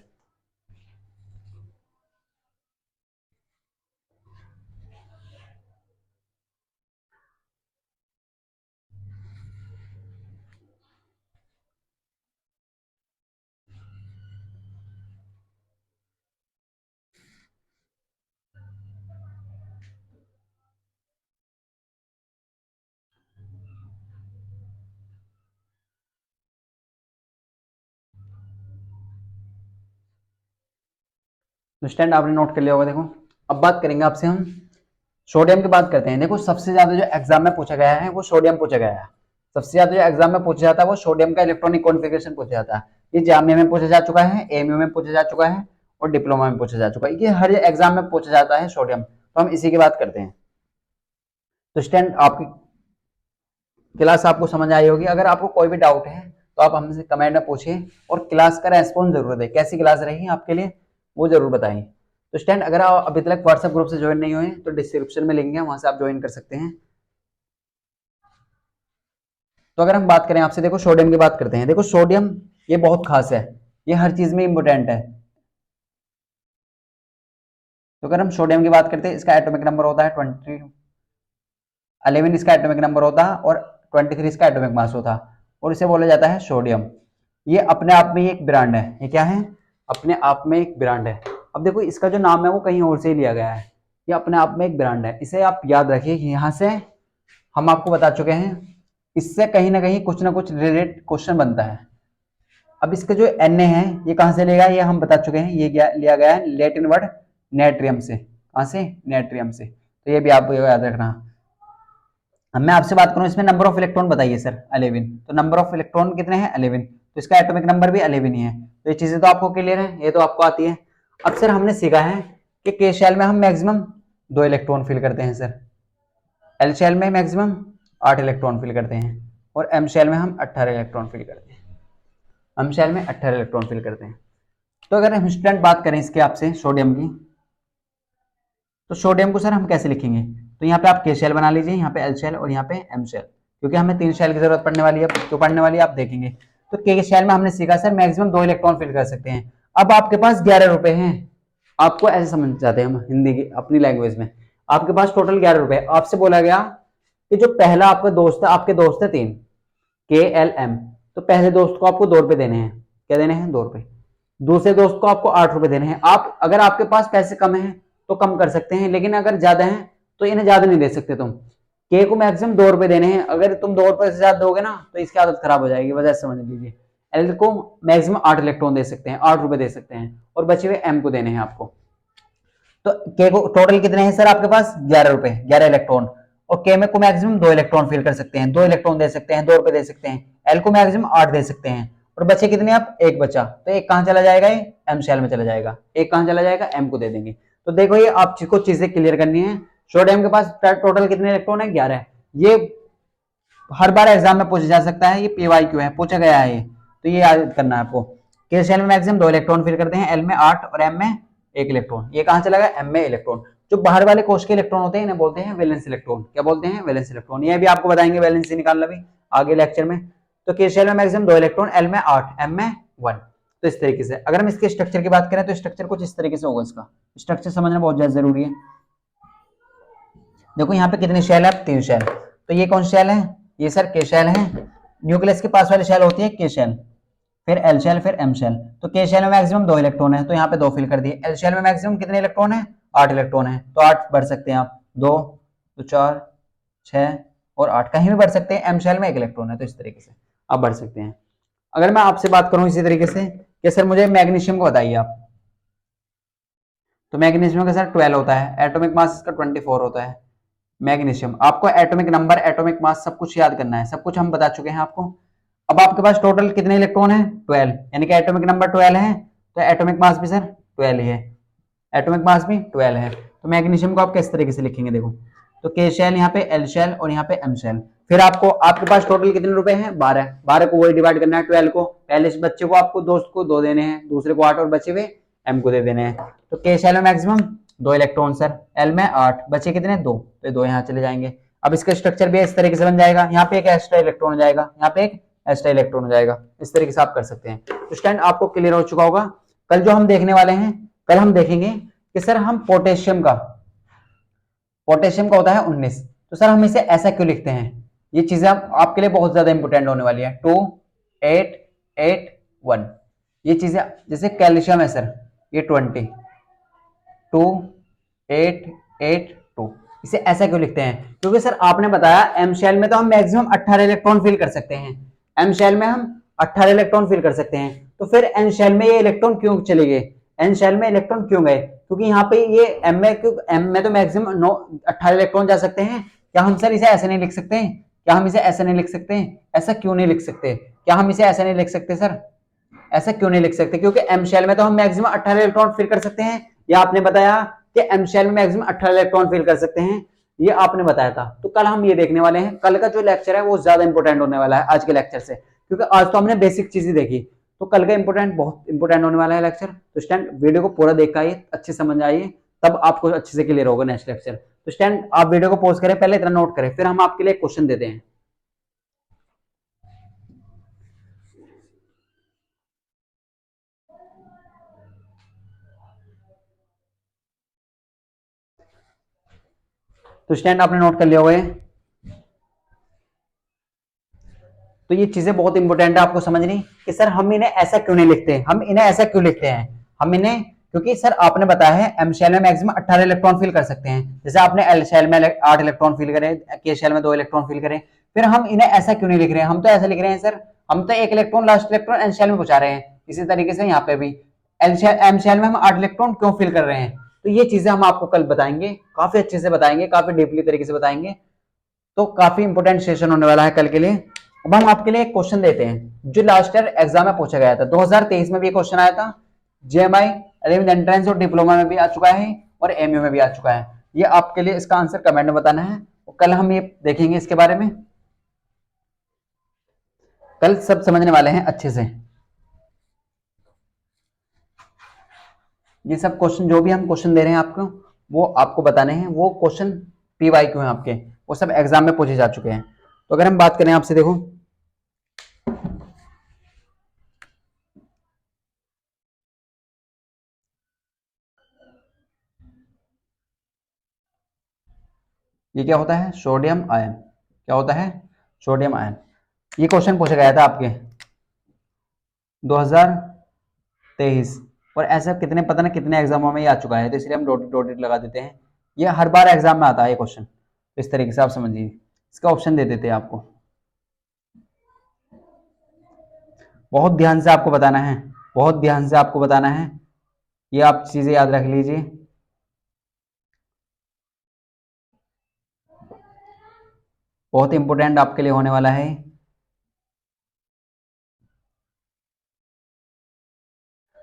तो स्टैंड आपने नोट कर लिया होगा। देखो अब बात करेंगे आपसे हम सोडियम की बात करते हैं। देखो सबसे ज्यादा जो एग्जाम में पूछा गया है वो सोडियम पूछा गया है। सबसे ज्यादा जो एग्जाम में पूछा जाता है वो सोडियम का इलेक्ट्रॉनिक कॉन्फ़िगरेशन पूछा जाता है। ये जामिया में पूछा जा चुका है, एएमयू में पूछा जा चुका है और डिप्लोमा में पूछा जा चुका है। ये हर एग्जाम में पूछा जाता है सोडियम। तो हम इसी की बात करते हैं। तो स्टैंड आपकी क्लास आपको समझ आई होगी। अगर आपको कोई भी डाउट है तो आप हमसे कमेंट में पूछिए और क्लास का रेस्पॉन्स जरूर दें। कैसी क्लास रहेगी आपके लिए वो जरूर बताएं। तो स्टैंड अगर आप अभी तक व्हाट्सएप ग्रुप से ज्वाइन नहीं हुए तो डिस्क्रिप्शन में लिंक है, वहां से आप ज्वाइन कर सकते हैं। तो अगर हम बात करें आपसे, देखो सोडियम की बात करते हैं। देखो सोडियम ये बहुत खास है, ये हर चीज में इंपोर्टेंट है। तो अगर हम सोडियम की बात करते हैं, इसका एटॉमिक नंबर होता है 11 इसका एटॉमिक नंबर होता है और 23 इसका एटॉमिक मास होता है और इसे बोला जाता है सोडियम। ये अपने आप में एक ब्रांड है। ये क्या है, अपने आप में एक ब्रांड है। अब देखो इसका जो नाम है वो कहीं और से ही लिया गया है, ये अपने आप में एक ब्रांड है। इसे आप याद रखिए, यहाँ से हम आपको बता चुके हैं, इससे कहीं ना कहीं कुछ ना कुछ रिलेटेड क्वेश्चन बनता है। अब इसका जो Na है ये कहां से लेगा, ये हम बता चुके हैं। ये लिया गया है लैटिन वर्ड नेट्रियम से। कहां से, नेट्रियम से। तो ये भी आपको याद रखना। अब मैं आपसे बात करूं इसमें नंबर ऑफ इलेक्ट्रॉन बताइए सर, 11। तो नंबर ऑफ इलेक्ट्रॉन कितने हैं, 11। तो इसका एटॉमिक नंबर भी 11 ही है। तो ये चीजें तो आपको क्लियर है, ये तो आपको आती है। अब सर हमने सीखा है कि के शेल में हम मैक्सिमम 2 इलेक्ट्रॉन फिल करते हैं सर, एल शेल में मैक्सिमम 8 इलेक्ट्रॉन फिल करते हैं और एम शेल में हम 18 इलेक्ट्रॉन फिल करते हैं। एम शेल में 18 इलेक्ट्रॉन फिल करते हैं। तो अगर हम स्टूडेंट बात करें इसके आपसे सोडियम की, तो सोडियम को सर हम कैसे लिखेंगे, तो यहाँ पे आप के शेल बना लीजिए, यहाँ पे एल शेल और यहाँ पे एम शेल, क्योंकि हमें 3 शेल की जरूरत पड़ने वाली है। क्यों पड़ने वाली है आप देखेंगे। तो के शेल में हमने सीखा सर मैक्सिमम 2 इलेक्ट्रॉन फिल कर सकते हैं। अब आपके पास 11 रुपए हैं, आपको ऐसे समझ जाते हैं हम हिंदी की अपनी लैंग्वेज में। आपके पास टोटल 11 रुपए, आपसे बोला गया कि जो पहला आपका दोस्त है, आपके दोस्त है 3 के एल एम, तो पहले दोस्त को आपको 2 रुपए देने हैं। क्या देने हैं, 2 रुपए। दूसरे दोस्त को आपको 8 रुपए देने हैं। आप अगर आपके पास पैसे कम हैं तो कम कर सकते हैं, लेकिन अगर ज्यादा है तो इन्हें ज्यादा नहीं दे सकते तुम। के को मैक्सिमम 2 रुपए देने हैं, अगर तुम 2 रुपए से ज्यादा दोगे ना तो इसकी आदत खराब हो जाएगी, वजह समझ लीजिए। एल को मैक्सिमम 8 इलेक्ट्रॉन दे सकते हैं, 8 रुपए दे सकते हैं और बचे हुए एम को देने हैं आपको। तो के को टोटल कितने हैं सर आपके पास, 11 रुपए, 11 इलेक्ट्रॉन। और के में को मैक्सिमम 2 इलेक्ट्रॉन फिल कर सकते हैं, 2 इलेक्ट्रॉन दे सकते हैं, 2 रुपए दे सकते हैं। एल को मैक्सिमम 8 दे सकते हैं और बचे कितने आप, एक बचा। तो एक कहां चला जाएगा, ये एम शेल में चला जाएगा। एक कहां चला जाएगा, एम को दे देंगे। तो देखो ये आपको चीजें क्लियर करनी है। सोडियम के पास टोटल कितने इलेक्ट्रॉन है, 11। ये हर बार एग्जाम में पूछा जा सकता है, ये पीवाईक्यू है, पूछा गया है ये, तो ये याद करना है आपको। के शेल में मैक्सिमम 2 इलेक्ट्रॉन फिल करते हैं, एल में 8 और एम में 1 इलेक्ट्रॉन। ये कहां चला गया, एम में इलेक्ट्रॉन। जो बाहर वाले कोष के इलेक्ट्रॉन होते हैं इन्हें बोलते हैं वैलेंस इलेक्ट्रॉन। क्या बोलते हैं, वैलेंस इलेक्ट्रॉन। ये भी आपको बताएंगे वैलेंसी निकालना भी आगे लेक्चर में। तो के शेल में मैक्सिमम 2 इलेक्ट्रॉन, एल में 8, एम में 1। तो इस तरीके से अगर हम इसके स्ट्रक्चर की बात करें तो स्ट्रक्चर कुछ इस तरीके से होगा। इसका स्ट्रक्चर समझना बहुत ज्यादा जरूरी है। देखो यहाँ पे कितने शेल है, 3 शेल। तो ये कौन शेल है, ये सर के शेल है। न्यूक्लियस के पास वाली शेल होती है के शेल, फिर एल शेल, फिर एम शेल। तो के शेल में मैक्सिमम 2 इलेक्ट्रॉन है, तो यहाँ पे 2 फिल कर दिए। एल शेल में मैक्सिमम कितने इलेक्ट्रॉन है, 8 इलेक्ट्रॉन है, तो 8 भर सकते हैं आप। 2, तो 4, 6 और 8 कहीं भी बढ़ सकते हैं, एम शेल में एक इलेक्ट्रॉन है, तो इस तरीके से आप बढ़ सकते हैं। अगर मैं आपसे बात करूं इसी तरीके से कि सर मुझे मैग्नीशियम को बताइए आप, तो मैग्नीशियम का सर 12 होता है, एटॉमिक मास इसका 24 होता है। मैग्नीशियम, आपको एटॉमिक नंबर, एटॉमिक मास सब कुछ याद करना है, सब कुछ हम बता चुके हैं आपको। अब आपके पास टोटल कितने इलेक्ट्रॉन है? 12, यानी कि एटॉमिक नंबर 12 है, तो एटॉमिक मास भी सर 12 ही है, एटॉमिक मास भी 12 है। तो मैग्नीशियम को आप किस तरीके से लिखेंगे? देखो, तो के शेल यहाँ पे, एल शेल और यहाँ पे एम शेल। फिर आपको, आपके पास टोटल कितने रुपए हैं? 12। 12 को वही डिवाइड करना है 12 को, पहले इस बच्चे को आपको, दोस्त को 2 देने हैं, दूसरे को 8 और बचे हुए एम को दे देने हैं। तो के शेल में मैक्सिमम 2 इलेक्ट्रॉन सर, एल में 8, बचे कितने? 2, तो 2 यहाँ चले जाएंगे। अब इसका स्ट्रक्चर भी इस तरीके से बन जाएगा, यहाँ पे एक एक्स्ट्रा इलेक्ट्रॉन हो जाएगा, यहाँ पे एक एक्स्ट्रा इलेक्ट्रॉन हो जाएगा, इस तरीके से आप कर सकते हैं। तो स्टैंड आपको क्लियर हो चुका होगा। कल जो हम देखने वाले हैं, कल हम देखेंगे कि सर हम पोटेशियम का होता है 19, तो सर हम इसे ऐसा क्यों लिखते हैं? ये चीजें आपके लिए बहुत ज्यादा इंपॉर्टेंट होने वाली है। 2, 8, 8, 1, ये चीजें। जैसे कैल्शियम है सर, ये 20, 2, 8, 8, 2, इसे ऐसा क्यों लिखते हैं? क्योंकि सर आपने बताया एम शेल में तो हम मैक्सिमम 18 इलेक्ट्रॉन फिल कर सकते हैं, एम शेल में हम 18 इलेक्ट्रॉन फिल कर सकते हैं, तो फिर एन शेल में ये इलेक्ट्रॉन क्यों चले गए? एन शेल में इलेक्ट्रॉन क्यों गए? क्योंकि यहाँ पे ये एम में, क्योंकि एम में तो मैक्सिमम 18 इलेक्ट्रॉन जा सकते हैं। क्या हम सर इसे ऐसे नहीं लिख सकते? क्या हम इसे ऐसे नहीं लिख सकते? ऐसा क्यों नहीं लिख सकते? क्या हम इसे ऐसे नहीं लिख सकते सर? ऐसा क्यों नहीं लिख सकते? क्योंकि एम शेल में तो हम मैक्सिमम 18 इलेक्ट्रॉन फिल कर सकते हैं, या आपने बताया कि एम शेल में मैक्सिमम 18 इलेक्ट्रॉन फिल कर सकते हैं, ये आपने बताया था। तो कल हम ये देखने वाले हैं, कल का जो लेक्चर है वो ज्यादा इंपॉर्टेंट होने वाला है आज के लेक्चर से, क्योंकि आज तो हमने बेसिक चीजें देखी, तो कल का इंपॉर्टेंट, बहुत इंपॉर्टेंट होने वाला है लेक्चर। तो स्टैंड वीडियो को पूरा देख आइए, अच्छे समझ आइए, तब आपको अच्छे से क्लियर होगा नेक्स्ट लेक्चर। तो स्टैंड आप वीडियो को पॉज करें, पहले इतना नोट करें, फिर हम आपके लिए क्वेश्चन देते हैं। तो स्टैंड आपने नोट कर लिया होगा, तो ये चीजें बहुत इंपॉर्टेंट है आपको समझनी कि सर हम इन्हें ऐसा क्यों नहीं लिखते, हम इन्हें ऐसा क्यों लिखते हैं, हम इन्हें, क्योंकि सर आपने बताया है एम शेल में मैक्सिमम 18 इलेक्ट्रॉन फिल कर सकते हैं, जैसे आपने एल शेल में 8 इलेक्ट्रॉन फिल करे, के शेल में 2 इलेक्ट्रॉन फिल करे, फिर हम इन्हें ऐसा क्यों नहीं लिख रहे हैं? हम तो ऐसा लिख रहे हैं सर, हम तो एक electron, last electron N shell में पहुंचा रहे हैं। इसी तरीके से यहाँ पे भी एम शेल में हम 8 इलेक्ट्रॉन क्यों फिल कर रहे हैं, तो ये चीजें हम आपको कल बताएंगे, काफी अच्छे से बताएंगे, काफी डीपली तरीके से बताएंगे। तो काफी इंपोर्टेंट सेशन होने वाला है कल के लिए। अब हम आपके लिए एक क्वेश्चन देते हैं जो लास्ट ईयर एग्जाम में पूछा गया था, 2023 में भी क्वेश्चन आया था, जेएमआई 11th एंट्रेंस और डिप्लोमा में भी आ चुका है और एमयू में भी आ चुका है। ये आपके लिए इसका आंसर कमेंट में बताना है, और कल हम ये देखेंगे इसके बारे में, कल सब समझने वाले हैं अच्छे से। ये सब क्वेश्चन जो भी हम क्वेश्चन दे रहे हैं आपको, वो आपको बताने हैं, वो क्वेश्चन पीवाई क्यू है आपके, वो सब एग्जाम में पूछे जा चुके हैं। तो अगर हम बात करें आपसे, देखो ये क्या होता है? Sodium ion. क्या होता है? Sodium ion. ये क्वेश्चन पूछा गया था आपके 2023, और ऐसा कितने, पता ना कितने एग्जामों में ये आ चुका है, तो इसलिए हम डॉटेड डॉटेड लगा देते हैं। ये हर बार एग्जाम में आता है ये क्वेश्चन, तो इस तरीके से आप समझिए, इसका ऑप्शन दे देते हैं आपको। बहुत ध्यान से आपको बताना है, बहुत ध्यान से आपको बताना है, ये आप चीजें याद रख लीजिए। बहुत इंपॉर्टेंट आपके लिए होने वाला है।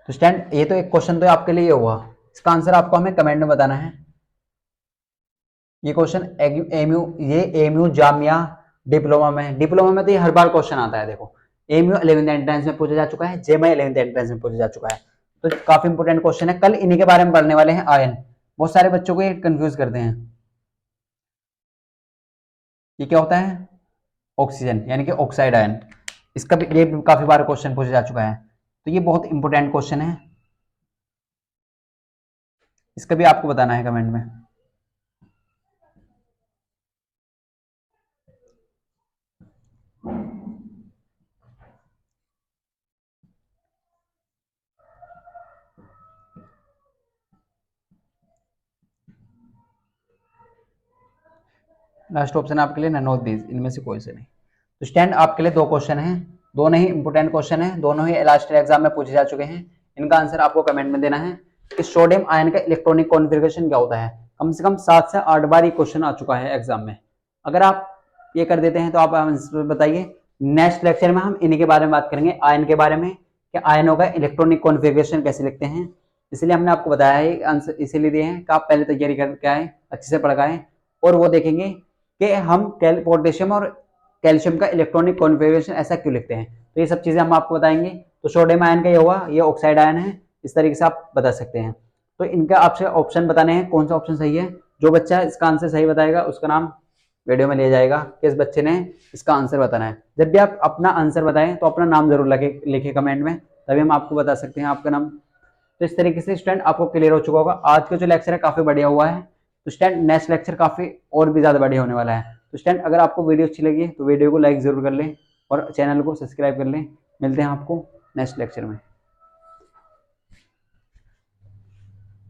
तो स्टैंड, ये तो एक क्वेश्चन तो आपके लिए हुआ, इसका आंसर आपको हमें कमेंट में बताना है। ये क्वेश्चन एमयू, ये एमयू जामिया डिप्लोमा में तो ये हर बार क्वेश्चन आता है। देखो, एमयू 11th एंट्रेंस में पूछा जा चुका है, जेएमआई 11th एंट्रेंस में पूछा जा चुका है, तो काफी इंपोर्टेंट क्वेश्चन है। कल इन्हीं के बारे में पढ़ने वाले हैं, आयन। बहुत सारे बच्चों को ये कंफ्यूज करते हैं। ये क्या होता है? ऑक्सीजन, यानी कि ऑक्साइड आयन। इसका भी, ये भी काफी बार क्वेश्चन पूछा जा चुका है, तो ये बहुत इंपॉर्टेंट क्वेश्चन है, इसका भी आपको बताना है कमेंट में। लास्ट ऑप्शन आपके लिए नन ऑफ दीज, इनमें से कोई से नहीं। तो स्टूडेंट आपके लिए दो क्वेश्चन हैं, दोनों ही इंपोर्टेंट क्वेश्चन हैं, दोनों ही लास्ट ईयर एग्जाम में पूछे जा चुके हैं। इनका आंसर आपको कमेंट में देना है कि सोडियम आयन का इलेक्ट्रॉनिक कॉन्फ़िगरेशन क्या होता है। कम से कम 7 से 8 बार ये क्वेश्चन आ चुका है एग्जाम में। अगर आप ये कर देते हैं तो आप आंसर बताइए। नेक्स्ट लेक्चर में हम इन्हीं के बारे में बात करेंगे, आयन के बारे में, कि आयनों का इलेक्ट्रॉनिक कॉन्फ़िगरेशन कैसे लिखते हैं। इसलिए हमने आपको बताया है, आंसर इसीलिए दिए हैं कि आप पहले तैयारी करके आए, अच्छे से पढ़ के आए, और वो देखेंगे कि हम पोटेशियम और कैल्शियम का इलेक्ट्रॉनिक कॉन्फ़िगरेशन ऐसा क्यों लिखते हैं। तो ये सब चीज़ें हम आपको बताएंगे। तो सोडियम आयन का ये हुआ, ये ऑक्साइड आयन है, इस तरीके से आप बता सकते हैं। तो इनका आपसे ऑप्शन बताने हैं कौन सा ऑप्शन सही है। जो बच्चा इसका आंसर सही बताएगा उसका नाम वीडियो में लिया जाएगा कि इस बच्चे ने इसका आंसर बताना है। जब भी आप अपना आंसर बताएं तो अपना नाम जरूर लिखे कमेंट में, तभी हम आपको बता सकते हैं आपका नाम। तो इस तरीके से स्टूडेंट आपको क्लियर हो चुका होगा। आज का जो लेक्चर है काफी बढ़िया हुआ है। तो स्टूडेंट नेक्स्ट लेक्चर काफी और भी ज्यादा बढ़िया होने वाला है। तो स्टूडेंट अगर आपको वीडियो अच्छी लगी है तो वीडियो को लाइक जरूर कर लें और चैनल को सब्सक्राइब कर लें। मिलते हैं आपको नेक्स्ट लेक्चर में।